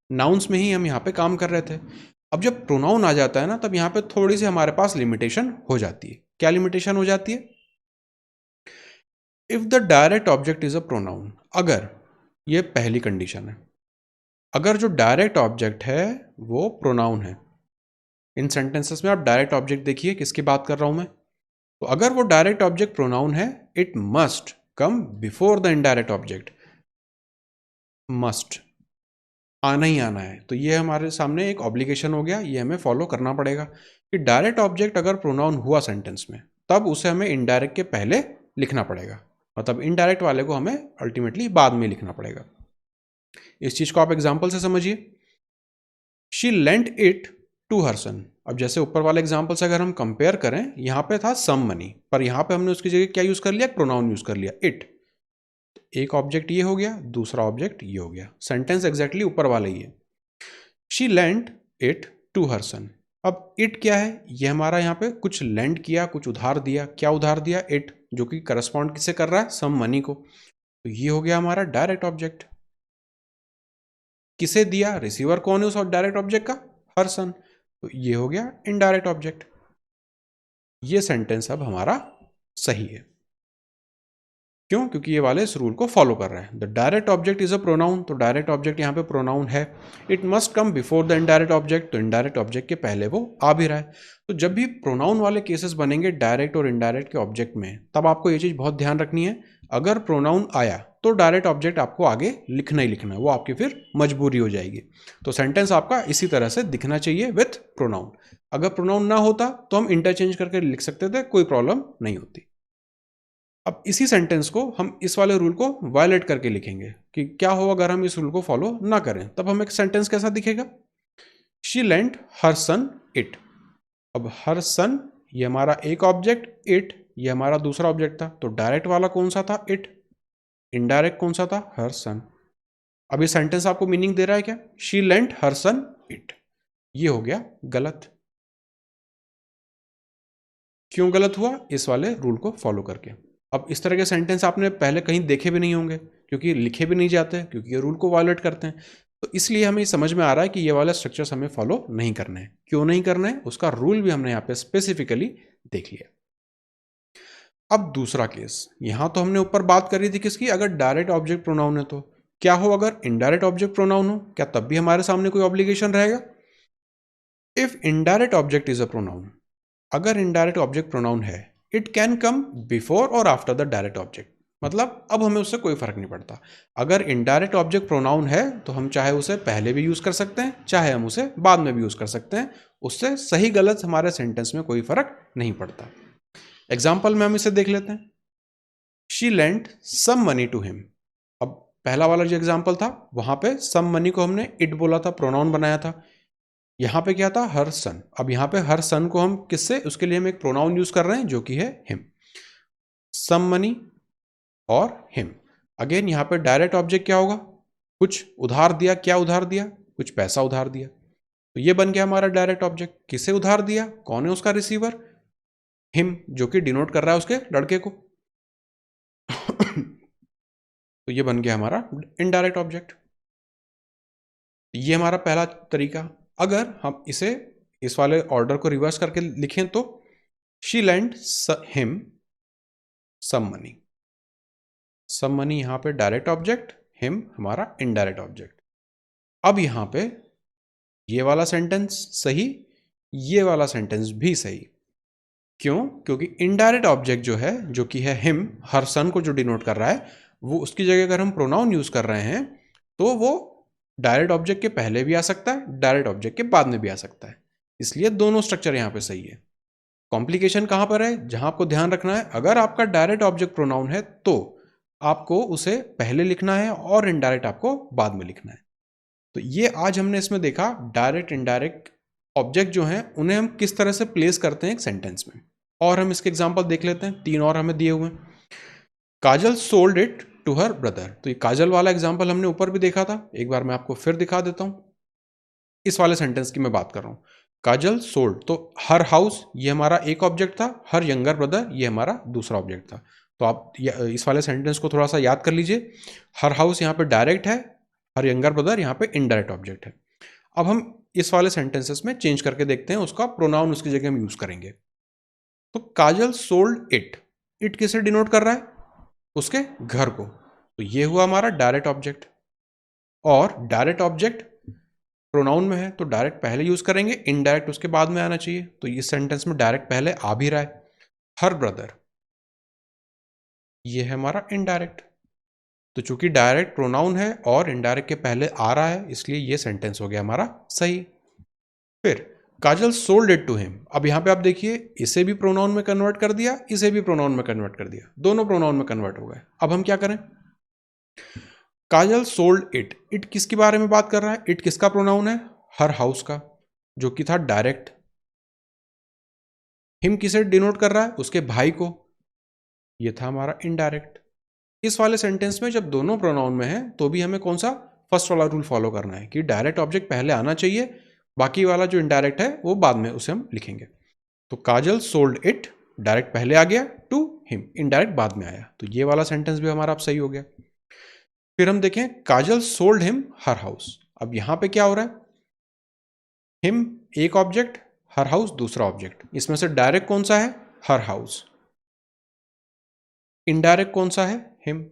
नाउन्स में ही हम यहाँ पे काम कर रहे थे। अब जब प्रोनाउन आ जाता है ना, तब यहाँ पे थोड़ी सी हमारे पास लिमिटेशन हो जाती है। क्या लिमिटेशन हो जाती है, if the direct object is a pronoun, अगर, ये पहली कंडीशन है, अगर जो डायरेक्ट ऑब्जेक्ट है वो प्रोनाउन है। इन सेंटेंसेस में आप डायरेक्ट ऑब्जेक्ट देखिए किसकी बात कर रहा हूं मैं। तो अगर वो डायरेक्ट ऑब्जेक्ट प्रोनाउन है, it must come before the indirect object, must आना ही आना है। तो ये हमारे सामने एक ऑब्लिगेशन हो गया, ये हमें फॉलो करना पड़ेगा कि डायरेक्ट ऑब्जेक्ट अगर प्रोनाउन हुआ सेंटेंस में, तब उसे हमें इनडायरेक्ट के पहले लिखना पड़ेगा, मतलब इनडायरेक्ट वाले को हमें अल्टीमेटली बाद में लिखना पड़ेगा। इस चीज को आप एग्जाम्पल से समझिए, she lent it to her son. अब जैसे ऊपर वाले एग्जाम्पल से अगर हम कंपेयर करें, यहां पे था सम मनी, पर यहां पे हमने उसकी जगह क्या यूज कर लिया, प्रोनाउन यूज कर लिया, इट। एक ऑब्जेक्ट ये हो गया, दूसरा ऑब्जेक्ट ये हो गया, सेंटेंस एग्जैक्टली ऊपर वाला ही है। She lent it to her son, अब इट क्या है, ये हमारा यहाँ पे कुछ लेंड किया, कुछ उधार दिया। क्या उधार दिया? इट, जो कि करस्पॉन्ड किसे कर रहा है? सम मनी को। तो ये हो गया हमारा डायरेक्ट ऑब्जेक्ट। किसे दिया? रिसीवर कौन है उस डायरेक्ट ऑब्जेक्ट का? हर सन। तो ये हो गया इनडायरेक्ट ऑब्जेक्ट। ये सेंटेंस अब हमारा सही है। क्यों? क्योंकि ये वाले इस रूल को फॉलो कर रहे हैं। The direct object is a pronoun, तो डायरेक्ट ऑब्जेक्ट यहाँ पे प्रोनाउन है। It must come before the indirect object, तो इनडायरेक्ट ऑब्जेक्ट के पहले वो आ भी रहा है। तो जब भी प्रोनाउन वाले केसेस बनेंगे डायरेक्ट और इनडायरेक्ट के ऑब्जेक्ट में, तब आपको ये चीज़ बहुत ध्यान रखनी है, अगर प्रोनाउन आया तो डायरेक्ट ऑब्जेक्ट आपको आगे लिखना ही लिखना है, वो आपकी फिर मजबूरी हो जाएगी। तो सेंटेंस आपका इसी तरह से दिखना चाहिए विथ प्रोनाउन। अगर प्रोनाउन ना होता तो हम इंटरचेंज करके लिख सकते थे, कोई प्रॉब्लम नहीं होती। अब इसी सेंटेंस को हम इस वाले रूल को वायलेट करके लिखेंगे कि क्या हो अगर हम इस रूल को फॉलो ना करें, तब हमें सेंटेंस कैसा दिखेगा? She lent her son it. अब हर सन ये हमारा एक ऑब्जेक्ट, इट ये हमारा दूसरा ऑब्जेक्ट था। तो डायरेक्ट वाला कौन सा था? इट। इनडायरेक्ट कौन सा था? हर सन। अब ये सेंटेंस आपको मीनिंग दे रहा है क्या? She lent her son it. ये हो गया गलत। क्यों गलत हुआ? इस वाले रूल को फॉलो करके। अब इस तरह के सेंटेंस आपने पहले कहीं देखे भी नहीं होंगे, क्योंकि लिखे भी नहीं जाते, क्योंकि ये रूल को वायलेट करते हैं। तो इसलिए हमें समझ में आ रहा है कि ये वाला स्ट्रक्चर्स हमें फॉलो नहीं करने हैं। क्यों नहीं करने हैं, उसका रूल भी हमने यहाँ पे स्पेसिफिकली देख लिया। अब दूसरा केस, यहां तो हमने ऊपर बात करी थी किसकी? अगर डायरेक्ट ऑब्जेक्ट प्रोनाउन है तो क्या हो अगर इनडायरेक्ट ऑब्जेक्ट प्रोनाउन हो, क्या तब भी हमारे सामने कोई ऑब्लिगेशन रहेगा? If indirect object is a pronoun, अगर इनडायरेक्ट ऑब्जेक्ट प्रोनाउन है, इट कैन कम बिफोर और आफ्टर द डायरेक्ट ऑब्जेक्ट। मतलब अब हमें उससे कोई फर्क नहीं पड़ता। अगर इनडायरेक्ट ऑब्जेक्ट प्रोनाउन है तो हम चाहे उसे पहले भी यूज कर सकते हैं, चाहे हम उसे बाद में भी यूज कर सकते हैं। उससे सही गलत हमारे सेंटेंस में कोई फर्क नहीं पड़ता। एग्जाम्पल में हम इसे देख लेते हैं। She lent some money to him. अब पहला वाला जो एग्जाम्पल था वहां पे सम मनी को हमने इट बोला था, प्रोनाउन बनाया था। यहां पे क्या था? हर सन। अब यहां पे हर सन को हम किससे, उसके लिए हम एक प्रोनाउन यूज कर रहे हैं जो कि है हिम। सम मनी और हिम। अगेन यहां पे डायरेक्ट ऑब्जेक्ट क्या होगा? कुछ उधार दिया। क्या उधार दिया? कुछ पैसा उधार दिया। तो ये बन गया हमारा डायरेक्ट ऑब्जेक्ट। किसे उधार दिया? कौन है उसका रिसीवर? हिम, जो कि डिनोट कर रहा है उसके लड़के को। तो ये बन गया हमारा इनडायरेक्ट ऑब्जेक्ट। ये हमारा पहला तरीका। अगर हम इसे इस वाले ऑर्डर को रिवर्स करके लिखें तो she lent him some money. Some money यहां पे डायरेक्ट ऑब्जेक्ट, हिम हमारा इनडायरेक्ट ऑब्जेक्ट। अब यहां पे ये वाला सेंटेंस सही, ये वाला सेंटेंस भी सही। क्यों? क्योंकि इनडायरेक्ट ऑब्जेक्ट जो है, जो कि है हिम, हर सन को जो डिनोट कर रहा है, वो उसकी जगह अगर हम प्रोनाउन यूज कर रहे हैं तो वो डायरेक्ट ऑब्जेक्ट के पहले भी आ सकता है, डायरेक्ट ऑब्जेक्ट के बाद में भी आ सकता है। इसलिए दोनों स्ट्रक्चर यहां पे सही है। कॉम्प्लिकेशन कहां पर है? जहां आपको ध्यान रखना है, अगर आपका डायरेक्ट ऑब्जेक्ट प्रोनाउन है तो आपको उसे पहले लिखना है और इनडायरेक्ट आपको बाद में लिखना है। तो ये आज हमने इसमें देखा डायरेक्ट इनडायरेक्ट ऑब्जेक्ट जो हैं उन्हें हम किस तरह से प्लेस करते हैं एक सेंटेंस में। और हम इसके एग्जांपल देख लेते हैं, 3 और हमें दिए हुए हैं। Kajal sold it to her brother. तो ये काजल वाला एग्जांपल हमने ऊपर भी देखा था, एक बार मैं आपको फिर दिखा देता हूं। इस वाले सेंटेंस की मैं बात कर रहा हूं। काजल सोल्ड, तो हर हाउस ये हमारा एक ऑब्जेक्ट था, हर यंगर ब्रदर ये हमारा दूसरा ऑब्जेक्ट था। तो आप इस वाले सेंटेंस को थोड़ा सा याद कर लीजिए। हर हाउस यहाँ पे डायरेक्ट है, हर यंगर ब्रदर यहाँ पे इनडायरेक्ट ऑब्जेक्ट है। अब हम इस वाले सेंटेंसेस में चेंज करके देखते हैं, उसका प्रोनाउन उसकी जगह हम यूज करेंगे। तो काजल सोल्ड इट, इट किसे डिनोट कर रहा है? उसके घर को। तो ये हुआ हमारा डायरेक्ट ऑब्जेक्ट। और डायरेक्ट ऑब्जेक्ट प्रोनाउन में है तो डायरेक्ट पहले यूज करेंगे, इनडायरेक्ट उसके बाद में आना चाहिए। तो इस सेंटेंस में डायरेक्ट पहले आ भी रहा है। हर ब्रदर ये है हमारा इनडायरेक्ट। तो चूंकि डायरेक्ट प्रोनाउन है और इनडायरेक्ट के पहले आ रहा है, इसलिए ये सेंटेंस हो गया हमारा सही। फिर काजल सोल्ड इट टू हिम। अब यहां पे आप देखिए, इसे भी प्रोनाउन में कन्वर्ट कर दिया, इसे भी प्रोनाउन में कन्वर्ट कर दिया, दोनों प्रोनाउन में कन्वर्ट हो गए। अब हम क्या करें? काजल सोल्ड इट, इट किसके बारे में बात कर रहा है? इट किसका प्रोनाउन है? हर हाउस का, जो कि था डायरेक्ट। हिम किसे डिनोट कर रहा है? उसके भाई को, ये था हमारा इनडायरेक्ट। इस वाले सेंटेंस में जब दोनों प्रोनाउन में है तो भी हमें कौन सा फर्स्ट वाला रूल फॉलो करना है कि डायरेक्ट ऑब्जेक्ट पहले आना चाहिए, बाकी वाला जो इनडायरेक्ट है वो बाद में उसे हम लिखेंगे। तो काजल सोल्ड इट, डायरेक्ट पहले आ गया, टू हिम, इनडायरेक्ट बाद में आया। तो ये वाला सेंटेंस भी हमारा अब सही हो गया। फिर हम देखें काजल सोल्ड हिम हर हाउस। अब यहां पे क्या हो रहा है, हिम एक ऑब्जेक्ट, हर हाउस दूसरा ऑब्जेक्ट। इसमें से डायरेक्ट कौन सा है, हर हाउस। इनडायरेक्ट कौन सा है, हिम।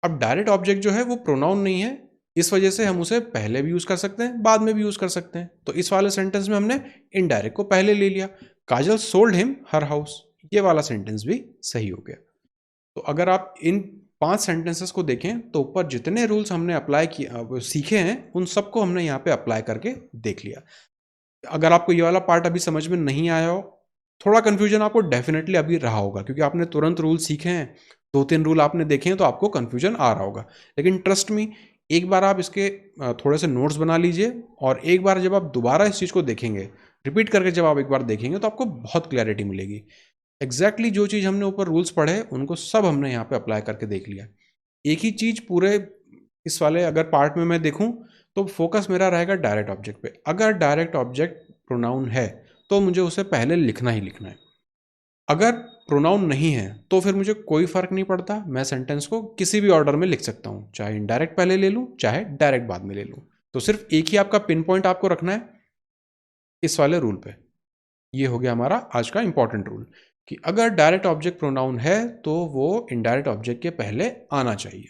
अब डायरेक्ट ऑब्जेक्ट जो है वो प्रोनाउन नहीं है, इस वजह से हम उसे पहले भी यूज कर सकते हैं, बाद में भी यूज कर सकते हैं। तो इस वाले सेंटेंस में हमने इनडायरेक्ट को पहले ले लिया, काजल सोल्ड हिम हर हाउस। ये वाला सेंटेंस भी सही हो गया। तो अगर आप इन 5 सेंटेंसेस को देखें तो ऊपर जितने रूल्स हमने अप्लाई किया सीखे हैं उन सबको हमने यहाँ पे अप्लाई करके देख लिया। अगर आपको ये वाला पार्ट अभी समझ में नहीं आया हो, थोड़ा कंफ्यूजन आपको डेफिनेटली अभी रहा होगा, क्योंकि आपने तुरंत रूल सीखे हैं, 2-3 रूल आपने देखे हैं, तो आपको कंफ्यूजन आ रहा होगा। लेकिन ट्रस्ट मी, एक बार आप इसके थोड़े से नोट्स बना लीजिए, और एक बार जब आप दोबारा इस चीज़ को देखेंगे, रिपीट करके जब आप एक बार देखेंगे, तो आपको बहुत क्लैरिटी मिलेगी। एग्जैक्टली जो चीज़ हमने ऊपर रूल्स पढ़े उनको सब हमने यहाँ पे अप्लाई करके देख लिया। एक ही चीज़ पूरे इस वाले अगर पार्ट में मैं देखूँ तो फोकस मेरा रहेगा डायरेक्ट ऑब्जेक्ट पे। अगर डायरेक्ट ऑब्जेक्ट प्रोनाउन है तो मुझे उसे पहले लिखना ही लिखना है। अगर प्रोनाउन नहीं है तो फिर मुझे कोई फर्क नहीं पड़ता, मैं सेंटेंस को किसी भी ऑर्डर में लिख सकता हूँ, चाहे इनडायरेक्ट पहले ले लूँ चाहे डायरेक्ट बाद में ले लूँ। तो सिर्फ एक ही आपका पिन पॉइंट आपको रखना है इस वाले रूल पे। ये हो गया हमारा आज का इंपॉर्टेंट रूल कि अगर डायरेक्ट ऑब्जेक्ट प्रोनाउन है तो वो इनडायरेक्ट ऑब्जेक्ट के पहले आना चाहिए।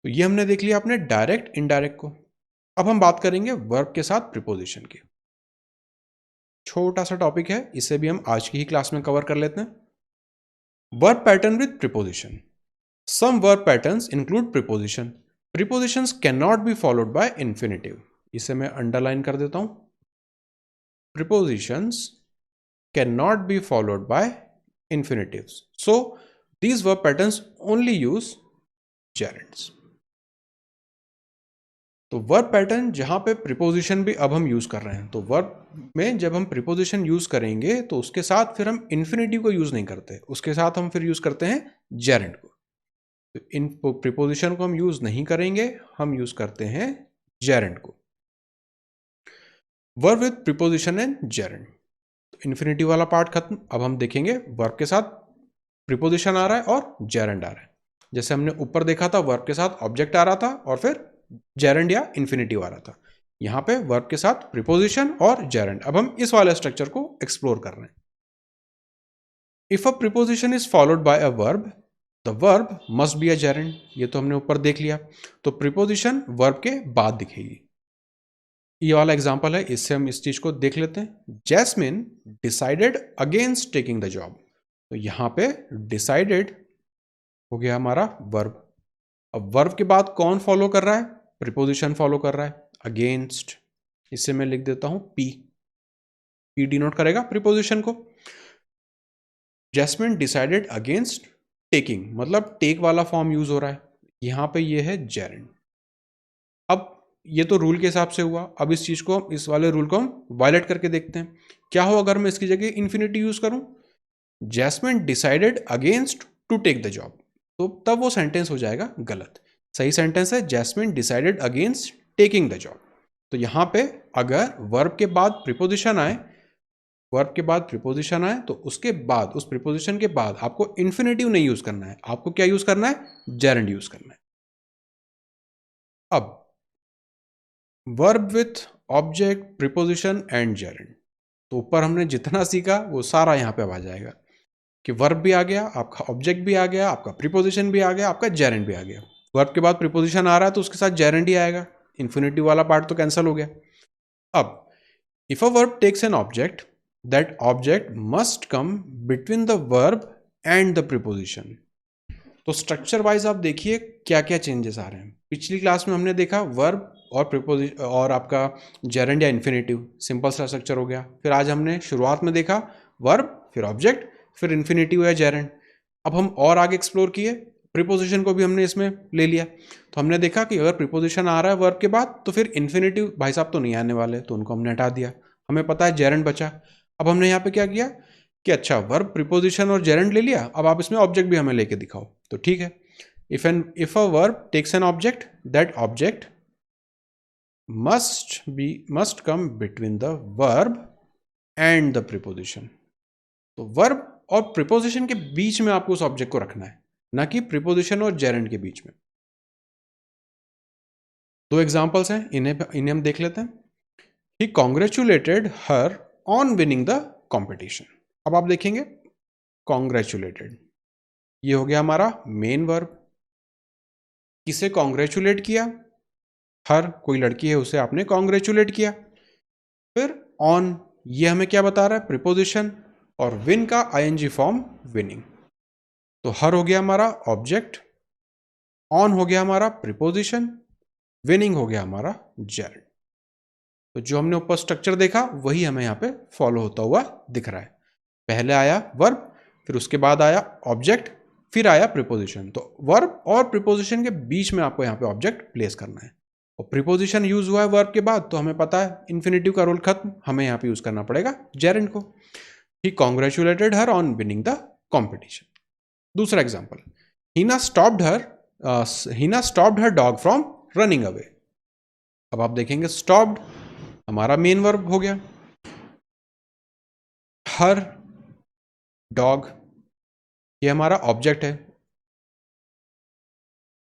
तो ये हमने देख लिया अपने डायरेक्ट इनडायरेक्ट को। अब हम बात करेंगे वर्ब के साथ प्रीपोजिशन की। छोटा सा टॉपिक है, इसे भी हम आज की ही क्लास में कवर कर लेते हैं। Verb pattern with preposition. Some verb patterns include preposition. Prepositions can not be followed by infinitive. इसे मैं अंडरलाइन कर देता हूं। Prepositions cannot be followed by infinitives. So these verb patterns only use gerunds. तो verb pattern जहां पे preposition भी अब हम यूज कर रहे हैं, तो वर्ब में जब हम प्रीपोजिशन यूज करेंगे तो उसके साथ फिर हम इन्फिनेटिव को यूज नहीं करते, उसके साथ हम फिर यूज करते हैं जेरेंड को। तो इन प्रीपोजिशन को हम यूज नहीं करेंगे, हम यूज करते हैं जेरेंड को। Verb with preposition and gerund. Infinitive वाला पार्ट खत्म। अब हम देखेंगे वर्ब के साथ प्रीपोजिशन आ रहा है और जेरेंड आ रहा है। जैसे हमने ऊपर देखा था वर्ब के साथ ऑब्जेक्ट आ रहा था और फिर जेरेंड या इन्फिनिटिव आ रहा था। यहां पे वर्ब के साथ प्रीपोजिशन और जेरेंड। अब हम इस वाले स्ट्रक्चर को एक्सप्लोर कर रहे हैं। If a preposition is followed by a verb, the verb must be a gerund. ये तो हमने ऊपर देख लिया। तो प्रीपोजिशन वर्ब के बाद दिखेगी। ये वाला एग्जांपल है, इससे हम इस चीज को देख लेते हैं। Jasmine decided against taking the job. तो यहां पे डिसाइडेड हो गया हमारा वर्ब। अब वर्ब के बाद कौन फॉलो कर रहा है, प्रीपोजिशन फॉलो कर रहा है, अगेंस्ट। इससे मैं लिख देता हूं पी। पी डिनोट करेगा प्रीपोजिशन को। जैस्मिन डिसाइडेड अगेंस्ट टेकिंग, मतलब टेक वाला फॉर्म यूज हो रहा है। यहां पे ये है जेरेंड। अब ये तो रूल के हिसाब से हुआ। अब इस चीज को, इस वाले रूल को हम वायलेट करके देखते हैं। क्या हो अगर मैं इसकी जगह इन्फिनिटी यूज करूं, Jasmine decided against to take the job, तो तब वो सेंटेंस हो जाएगा गलत। सही सेंटेंस है Jasmine decided against taking the job. तो यहां पे अगर वर्ब के बाद प्रीपोजिशन आए, वर्ब के बाद प्रीपोजिशन आए तो उसके बाद, उस प्रीपोजिशन के बाद आपको इन्फिनेटिव नहीं यूज करना है, आपको क्या यूज करना है, जेरेंड यूज करना है। अब verb with object, preposition and gerund. तो ऊपर हमने जितना सीखा वो सारा यहां पे अब आ जाएगा कि वर्ब भी आ गया, आपका ऑब्जेक्ट भी आ गया, आपका प्रीपोजिशन भी आ गया, आपका जेरेंड भी आ गया। वर्ब के बाद प्रीपोजिशन आ रहा है तो उसके साथ जेरेंड ही आएगा। इन्फिनिटिव वाला पार्ट तो कैंसिल हो गया। अब if a verb takes an object, that object must come between the verb and the preposition. तो स्ट्रक्चर वाइज आप देखिए क्या क्या चेंजेस आ रहे हैं। पिछली क्लास में हमने देखा वर्ब और प्रीपोजिशन और आपका जेरेंड या इन्फिनेटिव, सिंपल सा स्ट्रक्चर हो गया। फिर आज हमने शुरुआत में देखा वर्ब, फिर ऑब्जेक्ट, फिर इन्फिनेटिव या जेरेंड। अब हम और आगे एक्सप्लोर किए, प्रीपोजिशन को भी हमने इसमें ले लिया। तो हमने देखा कि अगर प्रीपोजिशन आ रहा है वर्ब के बाद तो फिर इन्फिनेटिव भाई साहब तो नहीं आने वाले, तो उनको हमने हटा दिया। हमें पता है जेरेंड बचा। अब हमने यहाँ पे क्या किया कि अच्छा वर्ब, प्रीपोजिशन और जेरेंड ले लिया, अब आप इसमें ऑब्जेक्ट भी हमें लेके दिखाओ। तो ठीक है, if a verb takes an object, that object must come between the verb and the preposition. तो वर्ब और प्रीपोजिशन के बीच में आपको उस ऑब्जेक्ट को रखना है, ना कि प्रीपोजिशन और जेरेंड के बीच में। दो एग्जांपल्स हैं, इन्हें हम देख लेते हैं। He congratulated her on winning the competition. अब आप देखेंगे कॉन्ग्रेचुलेटेड, ये हो गया हमारा मेन वर्ब। किसे कॉन्ग्रेचुलेट किया? हर, कोई लड़की है उसे आपने कॉन्ग्रेचुलेट किया। फिर ऑन, ये हमें क्या बता रहा है? प्रीपोजिशन। और विन का आईएनजी फॉर्म विनिंग। तो हर हो गया हमारा ऑब्जेक्ट, ऑन हो गया हमारा प्रीपोजिशन, विनिंग हो गया हमारा जेरेंड। तो जो हमने ऊपर स्ट्रक्चर देखा वही हमें यहाँ पे फॉलो होता हुआ दिख रहा है। पहले आया वर्ब, फिर उसके बाद आया ऑब्जेक्ट, फिर आया प्रीपोजिशन। तो वर्ब और प्रीपोजिशन के बीच में आपको यहाँ पे ऑब्जेक्ट प्लेस करना है। और प्रीपोजिशन यूज हुआ है वर्ब के बाद, तो हमें पता है इन्फिनेटिव का रोल खत्म, हमें यहाँ पे यूज करना पड़ेगा जेरेंड को। He congratulated her on winning the competition. दूसरा example, Heena stopped her dog from running away. अब आप देखेंगे स्टॉप्ड हमारा मेन वर्ब हो गया, हर डॉग ये हमारा ऑब्जेक्ट है,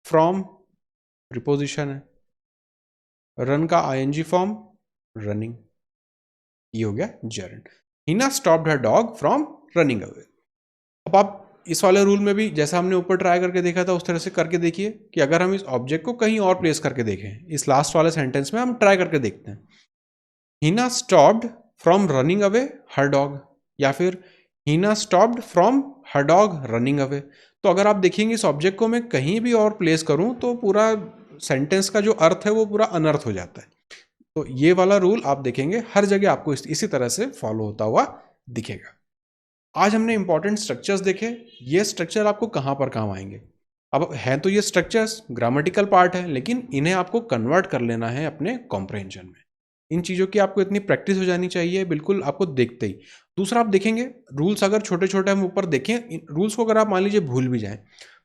फ्रॉम प्रीपोजिशन है, रन का आईएनजी फॉर्म रनिंग, ये हो गया gerund. Heena stopped her dog from running away. अब आप इस वाले रूल में भी जैसा हमने ऊपर ट्राई करके देखा था उस तरह से करके देखिए कि अगर हम इस ऑब्जेक्ट को कहीं और प्लेस करके देखें, इस लास्ट वाले सेंटेंस में हम ट्राई करके देखते हैं। Heena stopped from running away her dog, या फिर Heena stopped from her dog running away. तो अगर आप देखेंगे इस ऑब्जेक्ट को मैं कहीं भी और प्लेस करूं तो पूरा सेंटेंस का जो अर्थ है वो पूरा अनर्थ हो जाता है। तो ये वाला रूल आप देखेंगे हर जगह आपको इसी तरह से फॉलो होता हुआ दिखेगा। आज हमने इंपॉर्टेंट स्ट्रक्चर्स देखे, ये स्ट्रक्चर आपको कहाँ पर काम आएंगे? अब हैं तो ये स्ट्रक्चर्स ग्रामेटिकल पार्ट है, लेकिन इन्हें आपको कन्वर्ट कर लेना है अपने कॉम्प्रहेंशन में। इन चीज़ों की आपको इतनी प्रैक्टिस हो जानी चाहिए बिल्कुल आपको देखते ही। दूसरा, आप देखेंगे रूल्स अगर छोटे छोटे हम ऊपर देखें, रूल्स को अगर आप मान लीजिए भूल भी जाएं,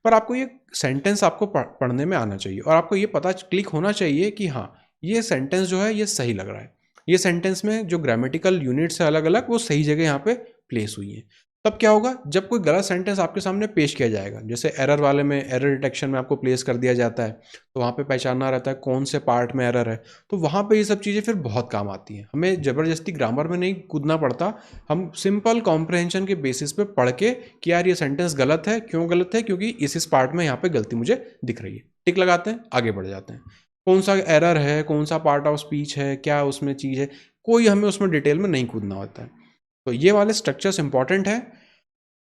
पर आपको ये सेंटेंस आपको पढ़ने में आना चाहिए और आपको ये पता क्लिक होना चाहिए कि हाँ, ये सेंटेंस जो है ये सही लग रहा है, ये सेंटेंस में जो ग्रामेटिकल यूनिट्स है अलग अलग वो सही जगह यहाँ पे प्लेस हुई है। तब क्या होगा, जब कोई गलत सेंटेंस आपके सामने पेश किया जाएगा, जैसे एरर वाले में एरर डिटेक्शन में आपको प्लेस कर दिया जाता है, तो वहाँ पे पहचानना रहता है कौन से पार्ट में एरर है, तो वहाँ पे ये सब चीज़ें फिर बहुत काम आती हैं। हमें ज़बरदस्ती ग्रामर में नहीं कूदना पड़ता, हम सिंपल कॉम्प्रहेंशन के बेसिस पे पढ़ के कि यार ये सेंटेंस गलत है, क्यों गलत है, क्योंकि इस पार्ट में यहाँ पे गलती मुझे दिख रही है, टिक लगाते हैं, आगे बढ़ जाते हैं। कौन सा एरर है, कौन सा पार्ट ऑफ स्पीच है, क्या उसमें चीज़ है, कोई हमें उसमें डिटेल में नहीं कूदना होता है। तो ये वाले स्ट्रक्चर्स इंपॉर्टेंट है।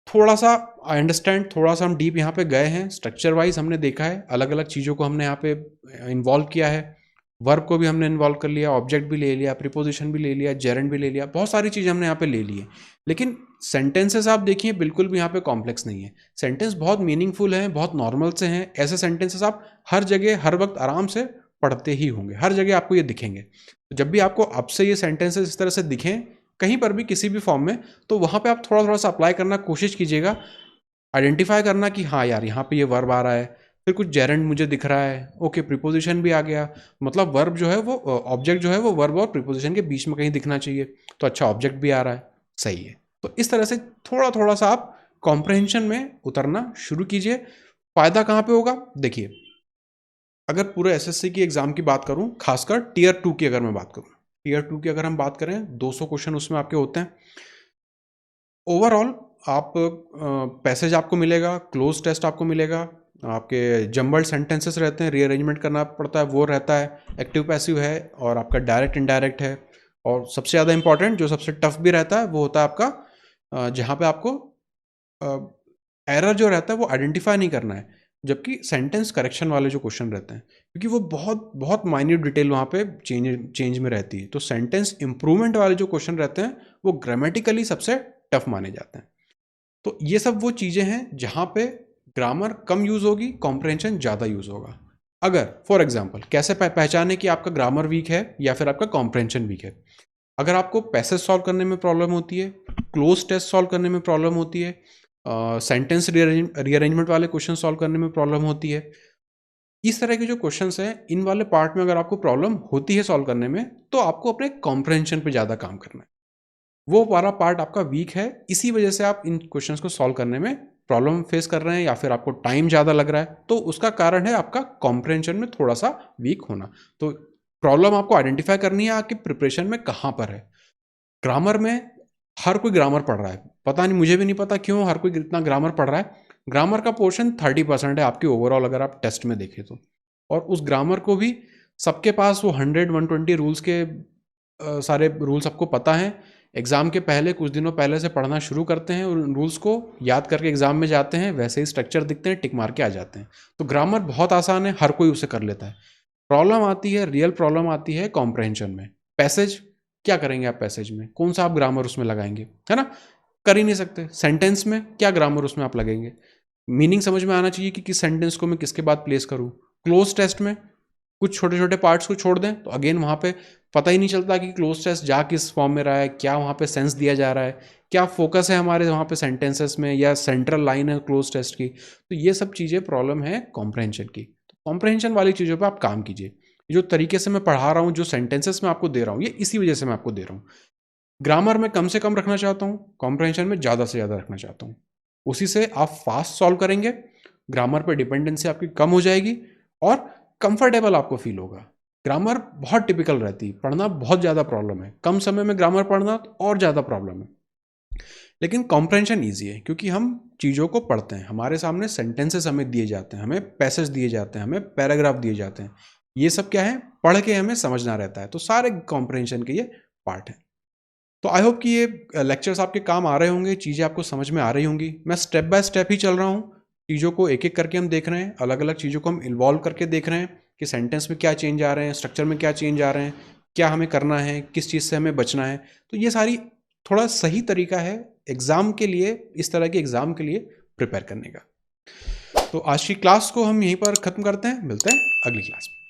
थोड़ा सा आई अंडरस्टैंड, थोड़ा सा हम डीप यहाँ पे गए हैं, स्ट्रक्चर वाइज हमने देखा है, अलग अलग चीज़ों को हमने यहाँ पे इन्वॉल्व किया है। वर्ब को भी हमने इन्वॉल्व कर लिया, ऑब्जेक्ट भी ले लिया, प्रीपोजिशन भी ले लिया, जेरेंड भी ले लिया, बहुत सारी चीज़ें हमने यहाँ पे ले ली है। लेकिन सेंटेंसेस आप देखिए बिल्कुल भी यहाँ पे कॉम्प्लेक्स नहीं है, सेंटेंस बहुत मीनिंगफुल हैं, बहुत नॉर्मल से हैं। ऐसे सेंटेंसेस आप हर जगह हर वक्त आराम से पढ़ते ही होंगे, हर जगह आपको ये दिखेंगे। तो जब भी आपको अब से ये सेंटेंसेस इस तरह से दिखें कहीं पर भी किसी भी फॉर्म में, तो वहाँ पे आप थोड़ा थोड़ा सा अप्लाई करना कोशिश कीजिएगा, आइडेंटिफाई करना कि हाँ यार यहाँ पे ये वर्ब आ रहा है, फिर कुछ जेरेंड मुझे दिख रहा है, ओके प्रीपोजिशन भी आ गया, मतलब वर्ब जो है वो ऑब्जेक्ट जो है वो वर्ब और प्रीपोजिशन के बीच में कहीं दिखना चाहिए, तो अच्छा ऑब्जेक्ट भी आ रहा है, सही है। तो इस तरह से थोड़ा थोड़ा सा आप कॉम्प्रहेंशन में उतरना शुरू कीजिए। फायदा कहाँ पे होगा? देखिए, अगर पूरे एसएससी की एग्जाम की बात करूं, खासकर टीयर 2 की अगर मैं बात करूं, टीयर 2 की अगर हम बात करें 200 क्वेश्चन उसमें आपके होते हैं। ओवरऑल आप पैसेज आपको मिलेगा, क्लोज टेस्ट आपको मिलेगा, आपके जम्बल्ड सेंटेंसेस रहते हैं, रीअरेंजमेंट करना पड़ता है वो रहता है, एक्टिव पैसिव है, और आपका डायरेक्ट इनडायरेक्ट है। और सबसे ज़्यादा इंपॉर्टेंट जो सबसे टफ भी रहता है वो होता है आपका जहाँ पे आपको एरर जो रहता है वो आइडेंटिफाई नहीं करना है, जबकि सेंटेंस करेक्शन वाले जो क्वेश्चन रहते हैं, क्योंकि वो बहुत बहुत माइन्यूट डिटेल वहाँ पे चेंज में रहती है। तो सेंटेंस इंप्रूवमेंट वाले जो क्वेश्चन रहते हैं वो ग्रामेटिकली सबसे टफ माने जाते हैं। तो ये सब वो चीज़ें हैं जहाँ पे ग्रामर कम यूज़ होगी, कॉम्प्रहेंशन ज़्यादा यूज़ होगा। अगर फॉर एग्जाम्पल कैसे पहचाने कि आपका ग्रामर वीक है या फिर आपका कॉम्प्रहेंशन वीक है? अगर आपको पैसेज सॉल्व करने में प्रॉब्लम होती है, क्लोज टेस्ट सॉल्व करने में प्रॉब्लम होती है, सेंटेंस रीअरेंजमेंट वाले क्वेश्चन सॉल्व करने में प्रॉब्लम होती है, इस तरह के जो क्वेश्चंस हैं, इन वाले पार्ट में अगर आपको प्रॉब्लम होती है सॉल्व करने में, तो आपको अपने कॉम्प्रहेंशन पे ज़्यादा काम करना है। वो वाला पार्ट आपका वीक है, इसी वजह से आप इन क्वेश्चंस को सॉल्व करने में प्रॉब्लम फेस कर रहे हैं, या फिर आपको टाइम ज़्यादा लग रहा है, तो उसका कारण है आपका कॉम्प्रहेंशन में थोड़ा सा वीक होना। तो प्रॉब्लम आपको आइडेंटिफाई करनी है आपकी प्रिपरेशन में कहाँ पर है। ग्रामर में हर कोई ग्रामर पढ़ रहा है, पता नहीं, मुझे भी नहीं पता क्यों हर कोई इतना ग्रामर पढ़ रहा है। ग्रामर का पोर्शन 30% है आपकी ओवरऑल, अगर आप टेस्ट में देखें तो। और उस ग्रामर को भी सबके पास वो 100-120 रूल्स के सारे रूल सबको पता है। एग्ज़ाम के पहले कुछ दिनों पहले से पढ़ना शुरू करते हैं और उन रूल्स को याद करके एग्ज़ाम में जाते हैं, वैसे ही स्ट्रक्चर दिखते हैं, टिक मार के आ जाते हैं। तो ग्रामर बहुत आसान है, हर कोई उसे कर लेता है। प्रॉब्लम आती है, रियल प्रॉब्लम आती है कॉम्प्रहेंशन में। पैसेज क्या करेंगे आप पैसेज में, कौन सा आप ग्रामर उसमें लगाएंगे, है ना? कर ही नहीं सकते। सेंटेंस में क्या ग्रामर उसमें आप लगेंगे, मीनिंग समझ में आना चाहिए कि किस सेंटेंस को मैं किसके बाद प्लेस करूँ। क्लोज टेस्ट में कुछ छोटे छोटे पार्ट्स को छोड़ दें तो अगेन वहाँ पे पता ही नहीं चलता कि क्लोज टेस्ट जा किस फॉर्म में रहा है, क्या वहाँ पे सेंस दिया जा रहा है, क्या फोकस है हमारे वहाँ पे सेंटेंसेस में, या सेंट्रल लाइन है क्लोज टेस्ट की। तो ये सब चीज़ें प्रॉब्लम है कॉम्प्रहेंशन की। तो कॉम्प्रहेंशन वाली चीज़ों पर आप काम कीजिए। जो तरीके से मैं पढ़ा रहा हूँ, जो सेंटेंसेस मैं आपको दे रहा हूँ, ये इसी वजह से मैं आपको दे रहा हूँ। ग्रामर में कम से कम रखना चाहता हूँ, कॉम्प्रहेंशन में ज़्यादा से ज़्यादा रखना चाहता हूँ। उसी से आप फास्ट सॉल्व करेंगे, ग्रामर पे डिपेंडेंसी आपकी कम हो जाएगी और कंफर्टेबल आपको फील होगा। ग्रामर बहुत टिपिकल रहती है, पढ़ना बहुत ज़्यादा प्रॉब्लम है, कम समय में ग्रामर पढ़ना तो और ज़्यादा प्रॉब्लम है। लेकिन कॉम्प्रहेंशन ईजी है, क्योंकि हम चीज़ों को पढ़ते हैं, हमारे सामने सेंटेंसेस हमें दिए जाते हैं, हमें पैसेज दिए जाते हैं, हमें पैराग्राफ दिए जाते हैं। ये सब क्या है, पढ़ के हमें समझना रहता है। तो सारे कॉम्प्रहेंशन के ये पार्ट हैं। तो आई होप कि ये लेक्चर्स आपके काम आ रहे होंगे, चीज़ें आपको समझ में आ रही होंगी। मैं स्टेप बाय स्टेप ही चल रहा हूँ, चीज़ों को एक एक करके हम देख रहे हैं, अलग अलग चीज़ों को हम इन्वॉल्व करके देख रहे हैं कि सेंटेंस में क्या चेंज आ रहे हैं, स्ट्रक्चर में क्या चेंज आ रहे हैं, क्या हमें करना है, किस चीज़ से हमें बचना है। तो ये सारी थोड़ा सही तरीका है एग्ज़ाम के लिए, इस तरह के एग्ज़ाम के लिए प्रिपेयर करने का। तो आज की क्लास को हम यहीं पर ख़त्म करते हैं, मिलते हैं अगली क्लास में।